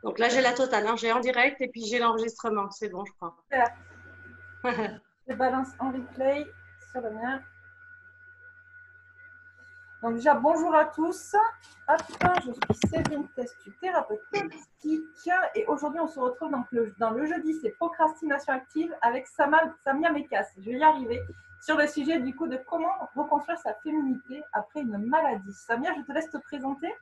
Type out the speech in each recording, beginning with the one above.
Donc là, j'ai la totale, hein. J'ai en direct et puis j'ai l'enregistrement. C'est bon, je crois. Super. Je balance en replay sur le mien. Donc déjà, bonjour à tous. Hop, je suis Séverine Testu, thérapeute holistique. Et aujourd'hui, on se retrouve dans le jeudi, c'est procrastination active avec Samia Mekas. Je vais y arriver sur le sujet du coup de comment reconstruire sa féminité après une maladie. Samia, je te laisse te présenter.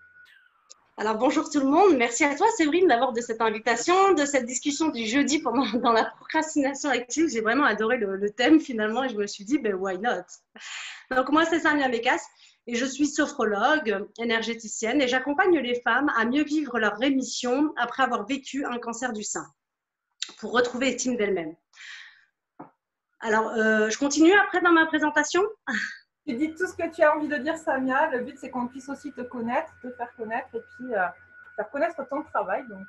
Alors bonjour tout le monde, merci à toi Séverine d'abord de cette invitation, de cette discussion du jeudi dans la procrastination active. J'ai vraiment adoré le thème finalement et je me suis dit, ben why not? Donc moi c'est Samia Mekas et je suis sophrologue, énergéticienne et j'accompagne les femmes à mieux vivre leur rémission après avoir vécu un cancer du sein pour retrouver estime d'elles-mêmes. Alors je continue après dans ma présentation. Tu dis tout ce que tu as envie de dire, Samia. Le but, c'est qu'on puisse aussi te connaître, te faire connaître et puis faire connaître ton travail. Donc,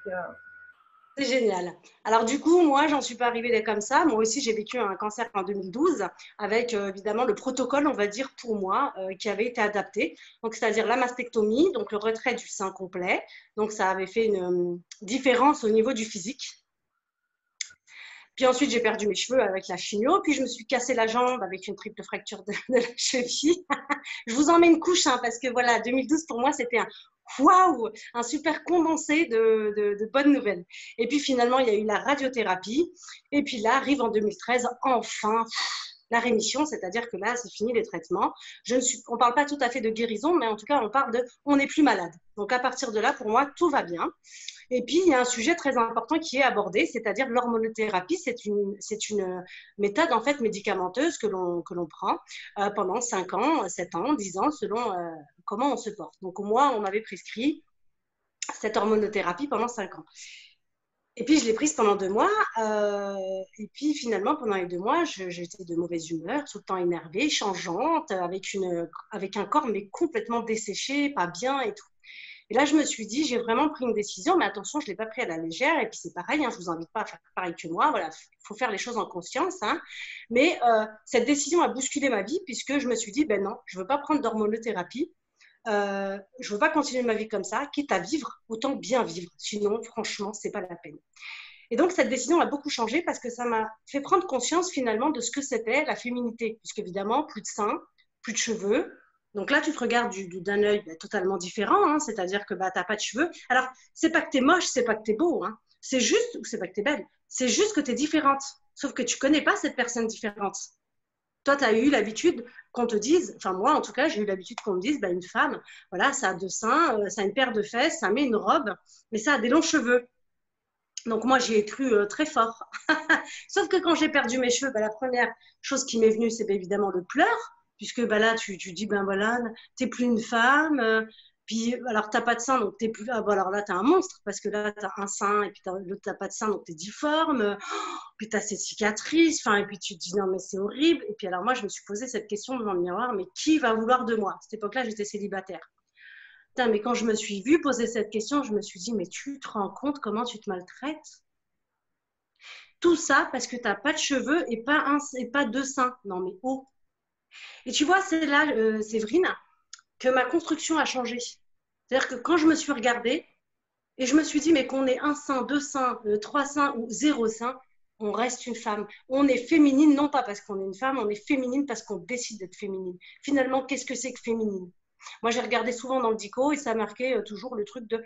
c'est génial. Alors du coup, moi, j'en suis pas arrivée comme ça. Moi aussi, j'ai vécu un cancer en 2012 avec évidemment le protocole, on va dire, pour moi, qui avait été adapté. Donc, c'est-à-dire la mastectomie, donc le retrait du sein complet. Donc, ça avait fait une différence au niveau du physique. Puis ensuite, j'ai perdu mes cheveux avec la chimio. Puis je me suis cassé la jambe avec une triple fracture de la cheville. Je vous en mets une couche parce que voilà, 2012 pour moi, c'était waouh, un super condensé de bonnes nouvelles. Et puis finalement, il y a eu la radiothérapie. Et puis là, arrive en 2013, enfin, la rémission, c'est-à-dire que là, c'est fini les traitements. On ne parle pas tout à fait de guérison, mais en tout cas, on parle de on n'est plus malade. Donc à partir de là, pour moi, tout va bien. Et puis, il y a un sujet très important qui est abordé, c'est-à-dire l'hormonothérapie. C'est une méthode en fait médicamenteuse que l'on prend pendant 5 ans, 7 ans, 10 ans, selon comment on se porte. Donc, moi, on m'avait prescrit cette hormonothérapie pendant 5 ans. Et puis, je l'ai prise pendant 2 mois. Et puis, finalement, pendant les 2 mois, j'étais de mauvaise humeur, tout le temps énervée, changeante, avec un corps mais complètement desséché, pas bien et tout. Et là, je me suis dit, j'ai vraiment pris une décision, mais attention, je ne l'ai pas pris à la légère. Et puis, c'est pareil, je ne vous invite pas à faire pareil que moi. Voilà, il faut faire les choses en conscience. Mais cette décision a bousculé ma vie puisque je me suis dit, ben non, je ne veux pas prendre d'hormonothérapie. Je ne veux pas continuer ma vie comme ça. Quitte à vivre, autant bien vivre. Sinon, franchement, ce n'est pas la peine. Et donc, cette décision a beaucoup changé parce que ça m'a fait prendre conscience finalement de ce que c'était la féminité. Puisque évidemment, plus de seins, plus de cheveux. Donc là, tu te regardes d'un œil totalement différent, c'est-à-dire que tu n'as pas de cheveux. Alors, c'est pas que tu es moche, c'est pas que tu es beau, c'est juste, ou c'est pas que tu es belle, c'est juste que tu es différente. Sauf que tu connais pas cette personne différente. Toi, tu as eu l'habitude qu'on te dise, enfin moi en tout cas, j'ai eu l'habitude qu'on me dise, une femme, voilà, ça a 2 seins, ça a une paire de fesses, ça met une robe, mais ça a des longs cheveux. Donc moi, j'y ai cru très fort. Sauf que quand j'ai perdu mes cheveux, la première chose qui m'est venue, c'est évidemment le pleur, puisque là, tu dis, voilà, t'es plus une femme, puis alors t'as pas de sein, donc t'es plus, alors là, t'es un monstre, parce que là, t'as un sein, et puis l'autre, t'as pas de sein, donc t'es difforme, puis t'as cette cicatrice, et puis tu te dis, non, mais c'est horrible. Et puis alors moi, je me suis posé cette question devant le miroir, mais qui va vouloir de moi? À cette époque-là, j'étais célibataire. Putain, mais quand je me suis vue poser cette question, je me suis dit, mais tu te rends compte comment tu te maltraites? Tout ça parce que tu n'as pas de cheveux et pas 2 seins. Non, mais oh. Et tu vois, c'est là, Séverine, que ma construction a changé. C'est-à-dire que quand je me suis regardée et je me suis dit, mais qu'on ait 1 sein, 2 seins, 3 seins ou 0 sein, on reste une femme. On est féminine, non pas parce qu'on est une femme, on est féminine parce qu'on décide d'être féminine. Finalement, qu'est-ce que c'est que féminine? Moi, j'ai regardé souvent dans le dico et ça marquait toujours le truc de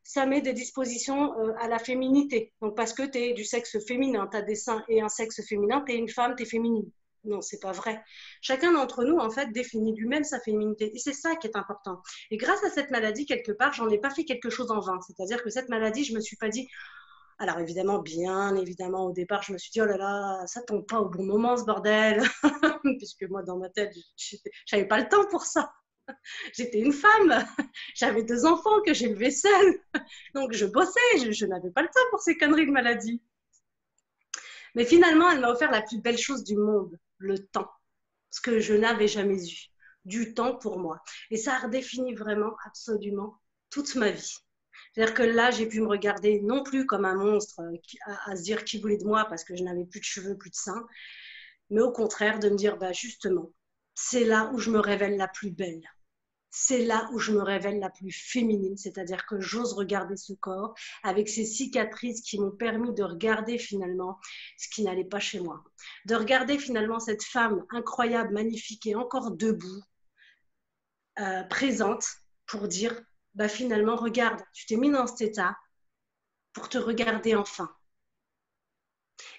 ça met des dispositions à la féminité. Donc, parce que tu es du sexe féminin, tu as des seins et un sexe féminin, tu es une femme, tu es féminine. Non, c'est pas vrai. Chacun d'entre nous, en fait, définit lui-même sa féminité. Et c'est ça qui est important. Et grâce à cette maladie, quelque part, j'en ai pas fait quelque chose en vain. C'est-à-dire que cette maladie, je me suis pas dit, alors évidemment, bien évidemment, au départ, je me suis dit, oh là là, ça tombe pas au bon moment, ce bordel. Puisque moi, dans ma tête, j'avais pas le temps pour ça. J'étais une femme, j'avais 2 enfants que j'élevais seule, donc je bossais, je n'avais pas le temps pour ces conneries de maladie. Mais finalement, elle m'a offert la plus belle chose du monde, le temps, ce que je n'avais jamais eu, du temps pour moi. Et ça a redéfini vraiment, absolument, toute ma vie. C'est-à-dire que là, j'ai pu me regarder non plus comme un monstre à se dire qui voulait de moi parce que je n'avais plus de cheveux, plus de seins, mais au contraire de me dire, justement, c'est là où je me révèle la plus belle. c'est là où je me révèle la plus féminine, c'est-à-dire que j'ose regarder ce corps avec ces cicatrices qui m'ont permis de regarder finalement ce qui n'allait pas chez moi, de regarder finalement cette femme incroyable, magnifique et encore debout, présente pour dire, bah finalement, regarde, tu t'es mis dans cet état pour te regarder enfin.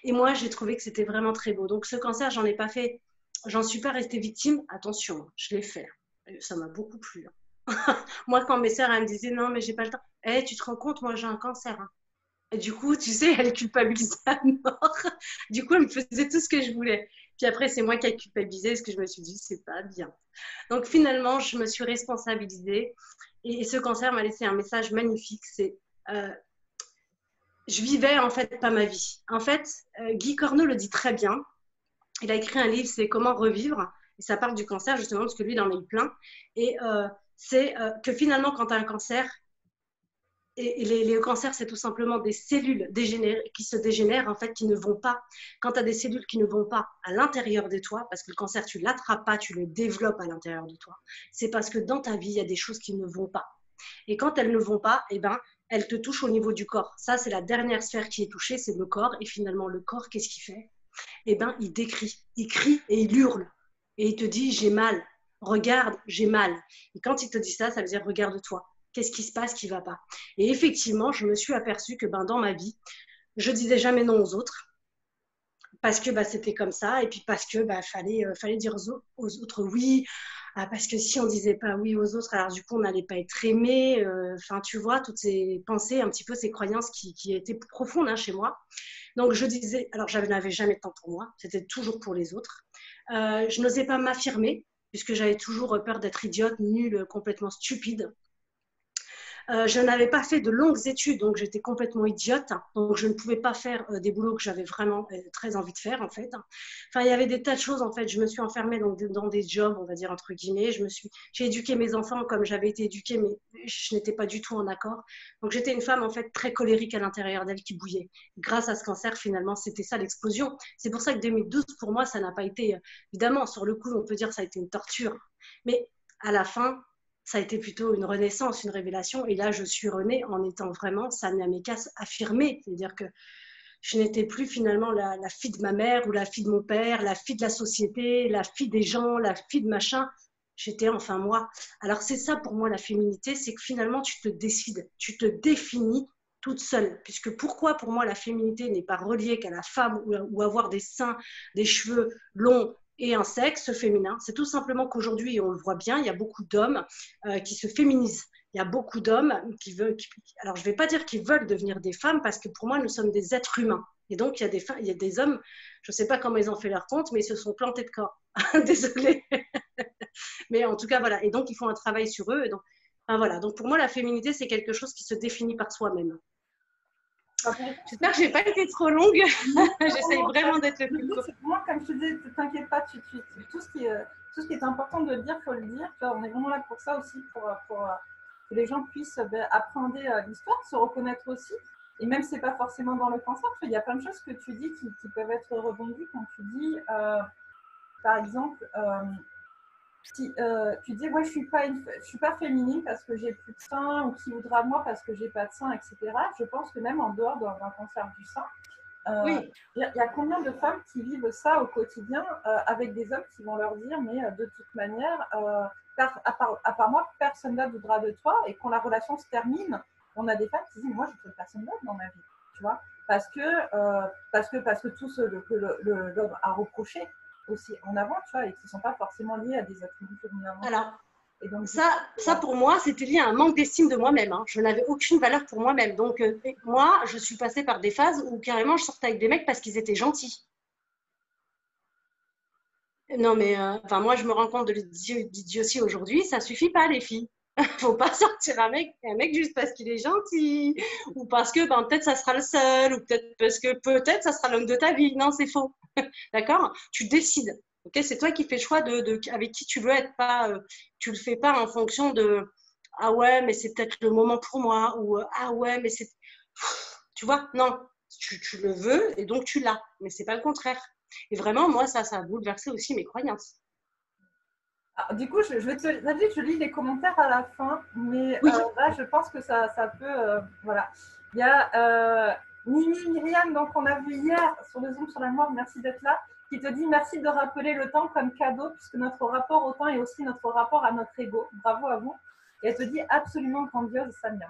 Et moi, j'ai trouvé que c'était vraiment très beau. Donc ce cancer, j'en ai pas fait, j'en suis pas restée victime. Attention, je l'ai fait. Ça m'a beaucoup plu. Moi, quand mes sœurs, elles me disaient non, mais j'ai pas le temps. Eh, tu te rends compte, moi, j'ai un cancer. Hein. Et du coup, tu sais, elles culpabilisaient à mort. Du coup, elles me faisaient tout ce que je voulais. Puis après, c'est moi qui ai culpabilisé parce que je me suis dit, c'est pas bien. Donc finalement, je me suis responsabilisée. Et ce cancer m'a laissé un message magnifique. C'est je vivais en fait pas ma vie. En fait, Guy Corneau le dit très bien. Il a écrit un livre, c'est Comment revivre. Et ça parle du cancer justement parce que lui, il en a eu plein. Et c'est que finalement, quand tu as un cancer, et les cancers, c'est tout simplement des cellules qui se dégénèrent, en fait, qui ne vont pas. Quand tu as des cellules qui ne vont pas à l'intérieur de toi, parce que le cancer, tu ne l'attrapes pas, tu le développes à l'intérieur de toi, c'est parce que dans ta vie, il y a des choses qui ne vont pas. Et quand elles ne vont pas, eh ben, elles te touchent au niveau du corps. Ça, c'est la dernière sphère qui est touchée, c'est le corps. Et finalement, le corps, qu'est-ce qu'il fait? Eh ben, il décrit, il crie et il hurle. Et il te dit, j'ai mal. Regarde, j'ai mal. Et quand il te dit ça, ça veut dire, regarde-toi. Qu'est-ce qui se passe qui ne va pas? Et effectivement, je me suis aperçue que ben, dans ma vie, je disais jamais non aux autres parce que bah, c'était comme ça et puis parce que bah, fallait dire aux autres oui, parce que si on disait pas oui aux autres, alors du coup on n'allait pas être aimé. Enfin, tu vois, toutes ces pensées, un petit peu ces croyances qui étaient profondes hein, chez moi. Donc je disais, alors je n'avais jamais de temps pour moi, c'était toujours pour les autres. Je n'osais pas m'affirmer puisque j'avais toujours peur d'être idiote, nulle, complètement stupide. Je n'avais pas fait de longues études, donc j'étais complètement idiote. Donc je ne pouvais pas faire des boulots que j'avais vraiment très envie de faire, en fait. Enfin, il y avait des tas de choses, en fait. Je me suis enfermée dans des jobs, on va dire, entre guillemets. J'ai éduqué mes enfants comme j'avais été éduquée, mais je n'étais pas du tout en accord. Donc j'étais une femme, en fait, très colérique à l'intérieur d'elle qui bouillait. Grâce à ce cancer, finalement, c'était ça l'explosion. C'est pour ça que 2012, pour moi, ça n'a pas été, évidemment, sur le coup, on peut dire que ça a été une torture. Mais à la fin, ça a été plutôt une renaissance, une révélation. Et là, je suis renée en étant vraiment Samia Mekas affirmée. C'est-à-dire que je n'étais plus finalement la fille de ma mère ou la fille de mon père, la fille de la société, la fille des gens, la fille de machin. J'étais enfin moi. Alors c'est ça pour moi la féminité, c'est que finalement tu te décides, tu te définis toute seule. Puisque pourquoi pour moi la féminité n'est pas reliée qu'à la femme ou avoir des seins, des cheveux longs, et un sexe féminin. C'est tout simplement qu'aujourd'hui, on le voit bien, il y a beaucoup d'hommes qui se féminisent. Il y a beaucoup d'hommes qui veulent, alors je ne vais pas dire qu'ils veulent devenir des femmes parce que pour moi, nous sommes des êtres humains. Et donc, il y a des hommes, je ne sais pas comment ils ont fait leur compte, mais ils se sont plantés de corps. Désolée. Mais en tout cas, voilà. Et donc, ils font un travail sur eux. Et donc, enfin, voilà. Donc, pour moi, la féminité, c'est quelque chose qui se définit par soi-même. J'espère que je n'ai pas été trop longue. J'essaye vraiment d'être le plus court. Moi, comme je te disais, ne t'inquiète pas, tout ce qui est important de dire, il faut le dire. On est vraiment là pour ça aussi, pour que les gens puissent appréhender l'histoire, se reconnaître aussi. Et même si ce n'est pas forcément dans le cancer, il y a plein de choses que tu dis qui peuvent être rebondies quand tu dis, par exemple, tu dis ouais, je suis pas féminine parce que j'ai plus de sein, ou qui voudra de moi parce que j'ai pas de sein, etc. Je pense que même en dehors d'un cancer du sein, oui. y a combien de femmes qui vivent ça au quotidien avec des hommes qui vont leur dire mais de toute manière, à part moi, personne d'autre voudra de toi, et quand la relation se termine, on a des femmes qui disent moi je ne trouve personne d'autre dans ma vie, tu vois, parce que tout ce que l'homme a reproché aussi en avant, tu vois, et qui ne sont pas forcément liés à des attributs féminins. Alors, et donc, ça pour moi, c'était lié à un manque d'estime de moi-même. Hein. Je n'avais aucune valeur pour moi-même. Donc, moi, je suis passée par des phases où carrément je sortais avec des mecs parce qu'ils étaient gentils. Non, mais enfin, moi, je me rends compte de l'idiotie aujourd'hui. Ça suffit pas, les filles. Faut pas sortir un mec juste parce qu'il est gentil ou parce que ben, peut-être ça sera le seul ou peut-être parce que peut-être ça sera l'homme de ta vie. Non, c'est faux. D'accord? Tu décides. Ok, c'est toi qui fais le choix avec qui tu veux être. Pas, tu le fais pas en fonction de ah ouais, mais c'est peut-être le moment pour moi ou ah ouais, mais c'est. Tu vois? Non, tu le veux et donc tu l'as. Mais c'est pas le contraire. Et vraiment, moi, ça a bouleversé aussi mes croyances. Alors, du coup, je vais te d'habitude, je lis les commentaires à la fin, mais Oui, là, je pense que ça peut. Voilà. Il y a Mimi Myriam, donc on a vu hier sur le Zoom sur la mort, merci d'être là, qui te dit merci de rappeler le temps comme cadeau, puisque notre rapport au temps est aussi notre rapport à notre ego. Bravo à vous. Et elle te dit absolument grandiose, Samia.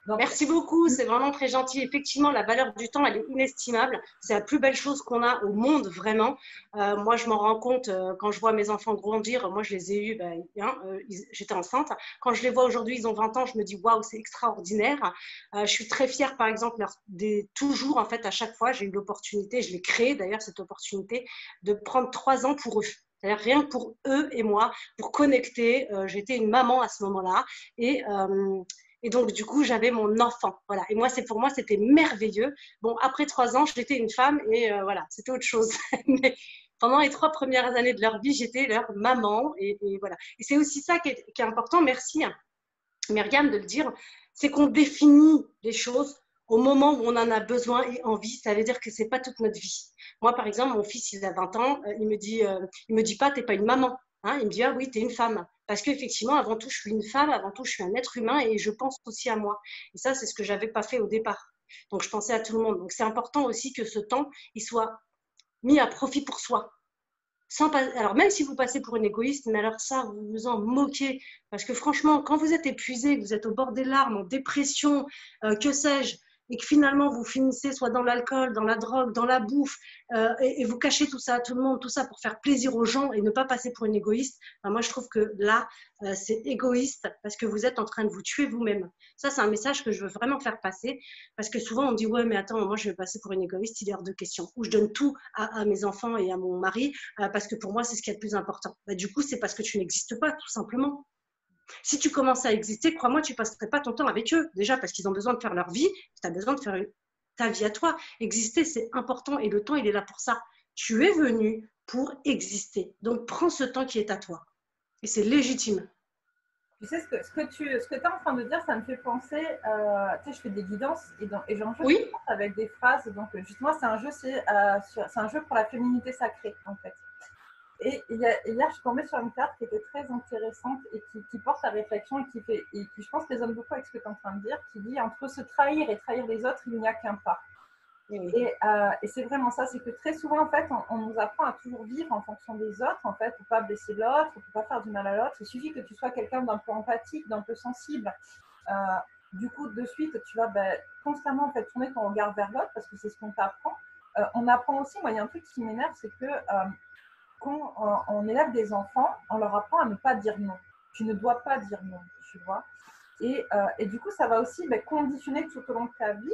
Donc, merci beaucoup, c'est vraiment très gentil. Effectivement, la valeur du temps, elle est inestimable. C'est la plus belle chose qu'on a au monde, vraiment. Moi, je m'en rends compte quand je vois mes enfants grandir. Moi, je les ai eus, ben, j'étais enceinte. Quand je les vois aujourd'hui, ils ont 20 ans, je me dis, waouh, c'est extraordinaire. Je suis très fière, par exemple, toujours, en fait, à chaque fois, j'ai eu l'opportunité, je l'ai créée d'ailleurs, cette opportunité, de prendre 3 ans pour eux. C'est-à-dire rien que pour eux et moi, pour connecter. J'étais une maman à ce moment-là. Et, et donc, du coup, j'avais mon enfant. Voilà. Et moi, pour moi, c'était merveilleux. Bon, après 3 ans, j'étais une femme et voilà, c'était autre chose. Mais pendant les 3 premières années de leur vie, j'étais leur maman. Et voilà. Et c'est aussi ça qui est important. Merci, Myriam, de le dire. C'est qu'on définit les choses au moment où on en a besoin et envie. Ça veut dire que c'est pas toute notre vie. Moi, par exemple, mon fils, il a 20 ans. Il me dit pas, t'es pas une maman. Hein, il me dit, ah oui, tu es une femme. Parce qu'effectivement, avant tout, je suis une femme, avant tout, je suis un être humain et je pense aussi à moi. Et ça, c'est ce que je n'avais pas fait au départ. Donc, je pensais à tout le monde. Donc, c'est important aussi que ce temps, il soit mis à profit pour soi. Alors, même si vous passez pour une égoïste, mais alors ça, vous vous en moquez. Parce que franchement, quand vous êtes épuisé, que vous êtes au bord des larmes, en dépression, que sais-je, et que finalement vous finissez soit dans l'alcool, dans la drogue, dans la bouffe, et vous cachez tout ça à tout le monde, tout ça pour faire plaisir aux gens et ne pas passer pour une égoïste, ben moi je trouve que là, c'est égoïste parce que vous êtes en train de vous tuer vous-même. Ça, c'est un message que je veux vraiment faire passer parce que souvent on dit ouais, mais attends, moi je vais passer pour une égoïste, il est hors de question. Ou je donne tout à mes enfants et à mon mari parce que pour moi c'est ce qui est le plus important. Bah, du coup, c'est parce que tu n'existes pas, tout simplement. Si tu commences à exister, crois-moi, tu ne passerais pas ton temps avec eux. Déjà parce qu'ils ont besoin de faire leur vie, tu as besoin de faire ta vie à toi. Exister, c'est important et le temps, il est là pour ça. Tu es venu pour exister. Donc, prends ce temps qui est à toi. Et c'est légitime. tu sais, ce que tu es en train de dire, ça me fait penser, tu sais, je fais des guidances et j'en joue Oui, avec des phrases. Donc, justement, c'est un jeu pour la féminité sacrée, en fait. Et hier, je suis tombée sur une carte qui était très intéressante et qui porte à réflexion et qui, je pense, résonne beaucoup avec ce que tu es en train de dire, qui dit entre se trahir et trahir les autres, il n'y a qu'un pas. oui. Et c'est vraiment ça, c'est que très souvent, en fait, on nous apprend à toujours vivre en fonction des autres, en fait, pour pas blesser l'autre, pour pas faire du mal à l'autre. Il suffit que tu sois quelqu'un d'un peu empathique, d'un peu sensible. Euh, du coup, de suite, tu vas constamment en fait, tourner ton regard vers l'autre parce que c'est ce qu'on t'apprend. On apprend aussi, moi, il y a un truc qui m'énerve, c'est que quand on élève des enfants, on leur apprend à ne pas dire non. Tu ne dois pas dire non, tu vois. Et du coup, ça va aussi conditionner tout au long de ta vie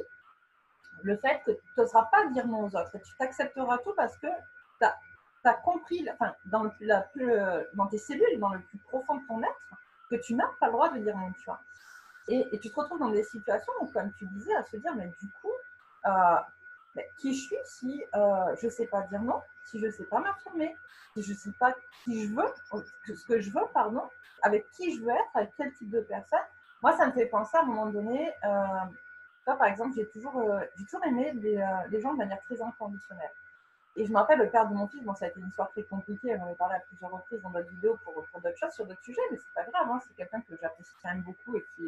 le fait que tu n'oseras pas dire non aux autres. Et tu t'accepteras tout parce que tu as compris, enfin, dans tes cellules, dans le plus profond de ton être, que tu n'as pas le droit de dire non, tu vois. Et tu te retrouves dans des situations où, comme tu disais, à se dire, mais du coup, qui je suis si je ne sais pas dire non, si je ne sais pas m'affirmer, si je ne sais pas qui je veux, ce que je veux, pardon, avec qui je veux être, avec quel type de personne. Moi, ça me fait penser à un moment donné, toi, par exemple, j'ai toujours aimé les gens de manière très inconditionnelle. Et je me rappelle, le père de mon fils, bon, ça a été une histoire très compliquée, on en a parlé à plusieurs reprises dans d'autres vidéos pour d'autres choses, sur d'autres sujets, mais c'est pas grave, hein, c'est quelqu'un que j'apprécie quand même beaucoup et qui,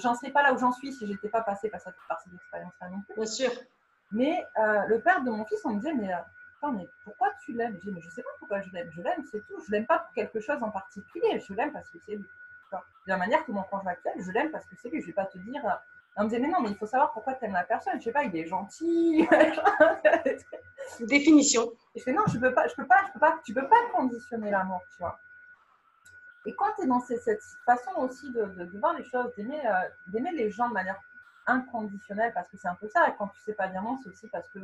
j'en serais pas là où j'en suis si j'étais pas passée par cette expérience-là non plus. Bien sûr. Mais le père de mon fils, on me disait, mais attends, mais pourquoi tu l'aimes? Je dis, mais je sais pas pourquoi je l'aime, c'est tout. Je l'aime pas pour quelque chose en particulier, je l'aime parce que c'est lui. De la manière que mon conjoint actuel, je l'aime parce que c'est lui. Je vais pas te dire. On me disait, mais non, mais il faut savoir pourquoi tu aimes la personne. Je sais pas, il est gentil. Définition. Et je fais, non, tu peux pas conditionner l'amour, tu vois. Et quand tu es dans cette façon aussi de voir les choses, d'aimer les gens de manière inconditionnelle, parce que c'est un peu ça, et quand tu sais pas dire non, c'est aussi parce que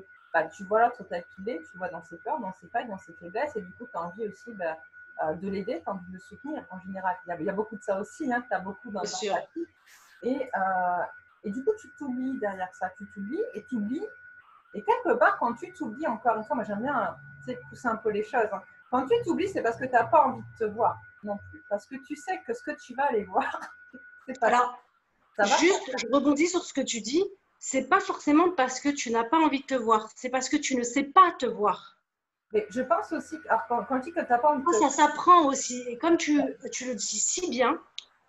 tu vois l'autre tel qu'il est, tu vois dans ses peurs, dans ses failles, dans ses faiblesses, et du coup, tu as envie aussi de l'aider, tu as envie de le soutenir en général. Il y a beaucoup de ça aussi, hein, tu as beaucoup d'empathie. Et du coup, tu t'oublies derrière ça, tu t'oublies, et quelque part, quand tu t'oublies, encore une fois, moi j'aime bien pousser un peu les choses, hein. Quand tu t'oublies, c'est parce que tu n'as pas envie de te voir non plus. Parce que tu sais que ce que tu vas aller voir, c'est pas Alors, ça. juste, je rebondis sur ce que tu dis. C'est pas forcément parce que tu n'as pas envie de te voir, c'est parce que tu ne sais pas te voir. Mais je pense aussi, alors, quand je dis que tu n'as pas envie de... Ça s'apprend aussi. Et comme tu le dis si bien,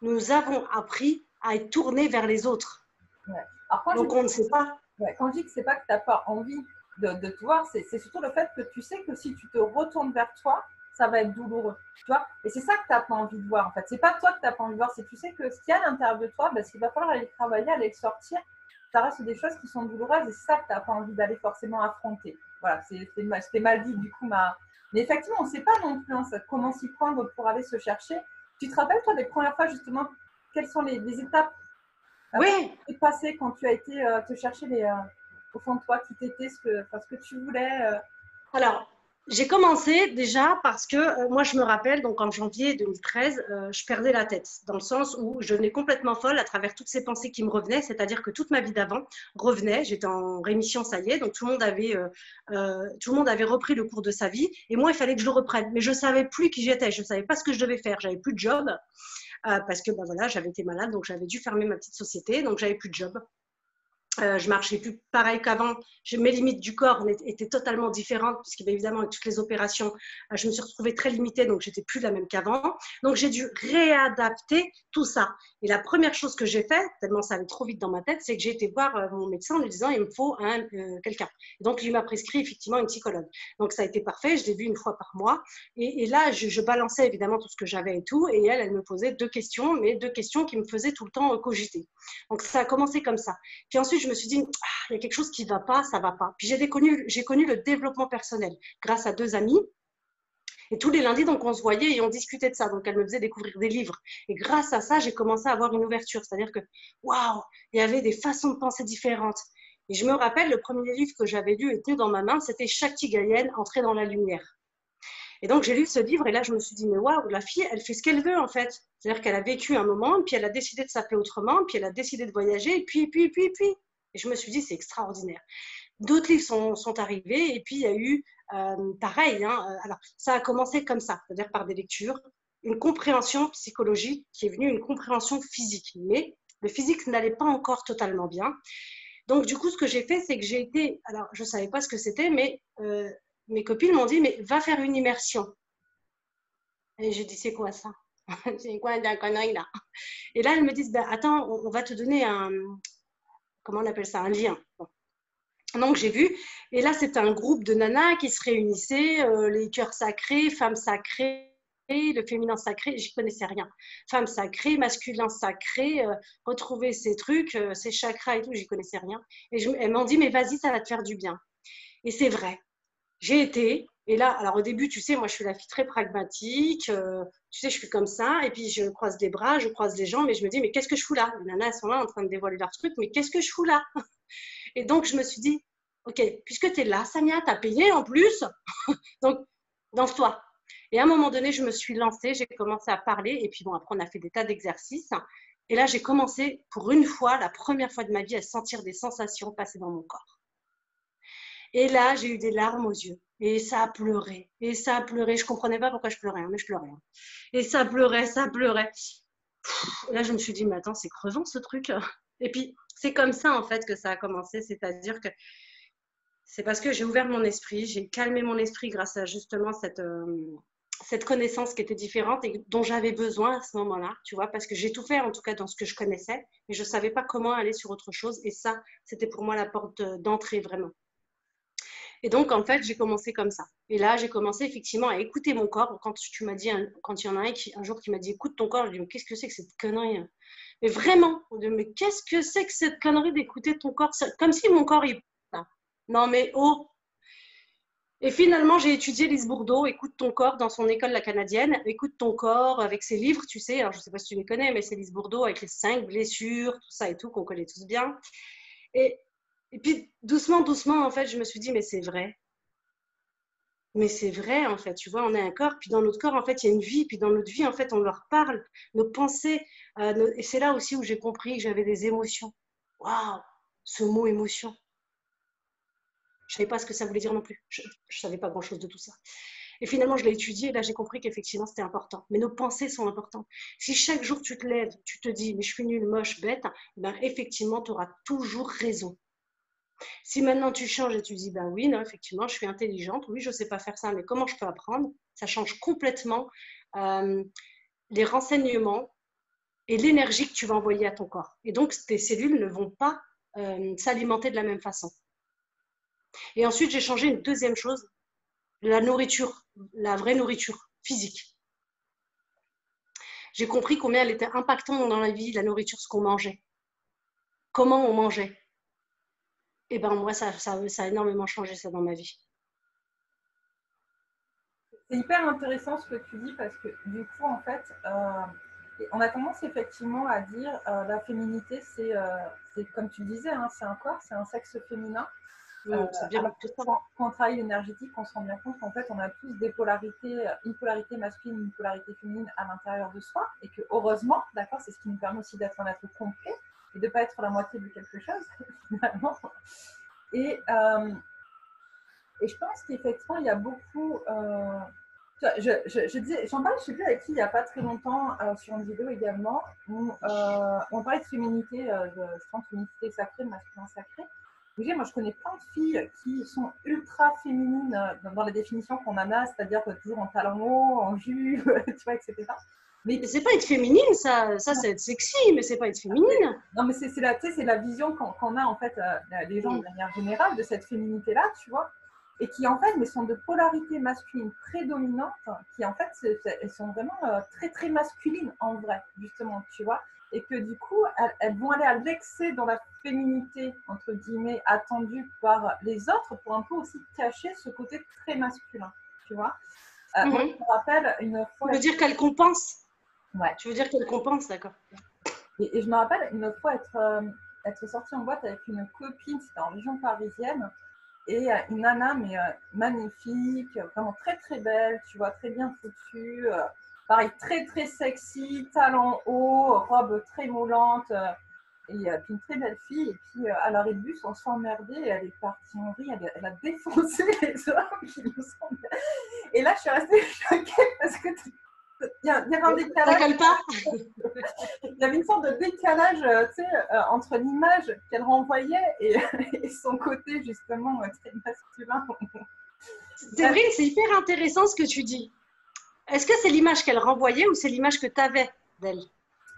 nous avons appris à être tournés vers les autres. Ouais. Alors, quand Donc, on ne sait pas. quand je dis que c'est pas que tu n'as pas envie de te voir, c'est surtout le fait que tu sais que si tu te retournes vers toi, ça va être douloureux. Tu vois, et c'est ça que tu n'as pas envie de voir, en fait. C'est pas toi que tu n'as pas envie de voir, c'est tu sais que ce qu'il y a à l'intérieur de toi, ben, s'il va falloir aller le travailler, aller le sortir, ça reste des choses qui sont douloureuses et c'est ça que tu n'as pas envie d'aller forcément affronter. Voilà, c'était mal dit, du coup, mais effectivement, on ne sait pas non plus hein, comment s'y prendre pour aller se chercher. Tu te rappelles, toi, des premières fois, justement, quelles sont les étapes Oui, passé quand tu as été te chercher au fond de toi qui t'était ce que tu voulais alors, j'ai commencé déjà parce que moi, je me rappelle, donc en janvier 2013, je perdais la tête, dans le sens où je devenais complètement folle à travers toutes ces pensées qui me revenaient, c'est-à-dire que toute ma vie d'avant revenait, j'étais en rémission, ça y est, donc tout le monde avait repris le cours de sa vie, et moi, il fallait que je le reprenne, mais je ne savais plus qui j'étais, je ne savais pas ce que je devais faire, j'avais plus de job, parce que ben voilà, j'avais été malade, donc j'avais dû fermer ma petite société, donc j'avais plus de job. Je marchais plus pareil qu'avant. Mes limites du corps étaient totalement différentes, puisque évidemment, avec toutes les opérations, je me suis retrouvée très limitée, donc j'étais plus la même qu'avant. Donc j'ai dû réadapter tout ça. Et la première chose que j'ai fait, tellement ça allait trop vite dans ma tête, c'est que j'ai été voir mon médecin en lui disant il me faut quelqu'un. Donc il m'a prescrit effectivement une psychologue. Donc ça a été parfait, je l'ai vue une fois par mois. Et là, je balançais évidemment tout ce que j'avais et tout. Et elle me posait deux questions, mais deux questions qui me faisaient tout le temps cogiter. Donc ça a commencé comme ça. Puis ensuite, je me suis dit, il y a quelque chose qui ne va pas, ça ne va pas. Puis j'ai connu le développement personnel grâce à deux amis. Et tous les lundis, donc, on se voyait et on discutait de ça. Donc, elle me faisait découvrir des livres. Et grâce à ça, j'ai commencé à avoir une ouverture. C'est-à-dire que, waouh, il y avait des façons de penser différentes. Et je me rappelle, le premier livre que j'avais lu et tenu dans ma main, c'était Shakti Gayen, Entrer dans la lumière. Et donc, j'ai lu ce livre et là, je me suis dit, mais waouh, la fille, elle fait ce qu'elle veut, en fait. C'est-à-dire qu'elle a vécu un moment, puis elle a décidé de s'appeler autrement, puis elle a décidé de voyager, et puis. Et je me suis dit, c'est extraordinaire. D'autres livres sont arrivés, et puis il y a eu pareil. Hein, alors, ça a commencé comme ça, c'est-à-dire par des lectures, une compréhension psychologique qui est venue, une compréhension physique. Mais le physique n'allait pas encore totalement bien. Donc, du coup, ce que j'ai fait, c'est que j'ai été. Alors, je ne savais pas ce que c'était, mais mes copines m'ont dit, mais va faire une immersion. Et j'ai dit, c'est quoi ça? C'est quoi la connerie là? Et là, elles me disent, ben, attends, on va te donner comment on appelle ça, un lien. Bon. Donc j'ai vu, et là c'était un groupe de nanas qui se réunissaient, les cœurs sacrés, femmes sacrées, le féminin sacré, j'y connaissais rien. Femmes sacrées, masculin sacré, retrouver ces trucs, ces chakras et tout, j'y connaissais rien. Et elles m'ont dit, mais vas-y, ça va te faire du bien. Et c'est vrai. J'ai été, et là, alors au début, tu sais, moi je suis la fille très pragmatique, tu sais, je suis comme ça, et puis je croise les bras, je croise les jambes, et je me dis, mais qu'est-ce que je fous là? Les nanas, elles sont là en train de dévoiler leur truc, mais qu'est-ce que je fous là? Et donc, je me suis dit, OK, puisque tu es là, Samia, tu as payé en plus, donc lance-toi. Et à un moment donné, je me suis lancée, j'ai commencé à parler, et puis bon, après, on a fait des tas d'exercices. Et là, j'ai commencé, pour une fois, la première fois de ma vie, à sentir des sensations passer dans mon corps. Et là, j'ai eu des larmes aux yeux. Et ça a pleuré. Et ça a pleuré. Je ne comprenais pas pourquoi je pleurais, hein, mais je pleurais. Hein. Et ça pleurait, ça pleurait. Et là, je me suis dit, mais attends, c'est crevant ce truc. Et puis, c'est comme ça, en fait, que ça a commencé. C'est-à-dire que c'est parce que j'ai ouvert mon esprit, j'ai calmé mon esprit grâce à justement cette connaissance qui était différente et dont j'avais besoin à ce moment-là, tu vois, parce que j'ai tout fait, en tout cas, dans ce que je connaissais, mais je ne savais pas comment aller sur autre chose. Et ça, c'était pour moi la porte d'entrée, vraiment. Et donc, en fait, j'ai commencé comme ça. Et là, j'ai commencé effectivement à écouter mon corps. Quand tu m'as dit, quand il y en a un jour qui m'a dit, écoute ton corps, je lui ai dit, mais qu'est-ce que c'est que cette connerie? Mais vraiment, mais qu'est-ce que c'est que cette connerie d'écouter ton corps? Comme si mon corps, il... Non, mais oh! Et finalement, j'ai étudié Lise Bourdeau, Écoute ton corps, dans son école la canadienne. Écoute ton corps avec ses livres, tu sais. Alors, je ne sais pas si tu les connais, mais c'est Lise Bourdeau avec les 5 blessures, tout ça et tout, qu'on connaît tous bien. Et, et puis, doucement, doucement, en fait, je me suis dit, mais c'est vrai. Mais c'est vrai, en fait, tu vois, on a un corps, puis dans notre corps, en fait, il y a une vie, puis dans notre vie, en fait, on leur parle, nos pensées. Et c'est là aussi où j'ai compris que j'avais des émotions. Waouh, ce mot émotion. Je ne savais pas ce que ça voulait dire non plus. Je ne savais pas grand-chose de tout ça. Et finalement, je l'ai étudié et là, j'ai compris qu'effectivement, c'était important. Mais nos pensées sont importantes. Si chaque jour, tu te lèves, tu te dis, mais je suis nulle, moche, bête, ben, effectivement, tu auras toujours raison. Si maintenant tu changes et tu dis, ben oui, non, effectivement, je suis intelligente, oui, je ne sais pas faire ça, mais comment je peux apprendre? Ça change complètement euh, les renseignements et l'énergie que tu vas envoyer à ton corps. Et donc, tes cellules ne vont pas s'alimenter de la même façon. Et ensuite, j'ai changé une deuxième chose, la nourriture, la vraie nourriture physique. J'ai compris combien elle était impactante dans la vie, la nourriture, ce qu'on mangeait, comment on mangeait. Et ben moi, ça a énormément changé ça dans ma vie. C'est hyper intéressant ce que tu dis parce que du coup, en fait, on a tendance effectivement à dire la féminité, c'est comme tu disais, hein, c'est un corps, c'est un sexe féminin. C'est bien Alors tout ça. quand on travaille l'énergétique, on se rend bien compte qu'en fait, on a tous des polarités, une polarité masculine, une polarité féminine à l'intérieur de soi, et que heureusement, d'accord, c'est ce qui nous permet aussi d'être un être complet et de ne pas être la moitié de quelque chose, finalement. Et, euh, et je pense qu'effectivement, il y a beaucoup. J'en parlais, je ne sais plus avec qui, il n'y a pas très longtemps, sur une vidéo également, où on parlait de féminité, je pense féminité sacrée, masculin sacré. Moi, je connais plein de filles qui sont ultra féminines dans la définition qu'on en a, c'est-à-dire toujours en talons hauts, en jupe, tu vois, etc. Mais c'est pas être féminine, ça c'est être sexy, mais c'est pas être féminine. Non, mais c'est la vision qu'on a, en fait, les gens de manière générale de cette féminité-là, tu vois, et qui, en fait, mais sont de polarité masculine prédominante, qui, en fait, elles sont vraiment très, très masculines, en vrai, justement, tu vois, et que, du coup, elles vont aller à l'excès dans la féminité, entre guillemets, attendue par les autres, pour un peu aussi cacher ce côté très masculin, tu vois. Moi, je me rappelle une fois… Tu veux dire qu'elle compense? Ouais. Tu veux dire qu'elle compense, d'accord. Et je me rappelle une fois être sortie en boîte avec une copine, c'était en région parisienne, et une nana, mais magnifique, vraiment très très belle, tu vois, très bien foutue, pareil, très très sexy, talons hauts, robe très moulante, et puis une très belle fille. Et puis à l'arrêt de bus, on s'est emmerdé, et elle est partie en vrille, elle a défoncé les hommes qui nous sont… Et là, je suis restée choquée parce que il y avait un décalage. Ça colle pas. Il y avait une sorte de décalage, tu sais, entre l'image qu'elle renvoyait et son côté justement très masculin. C'est vrai, c'est hyper intéressant ce que tu dis. Est-ce que c'est l'image qu'elle renvoyait ou c'est l'image que tu avais d'elle?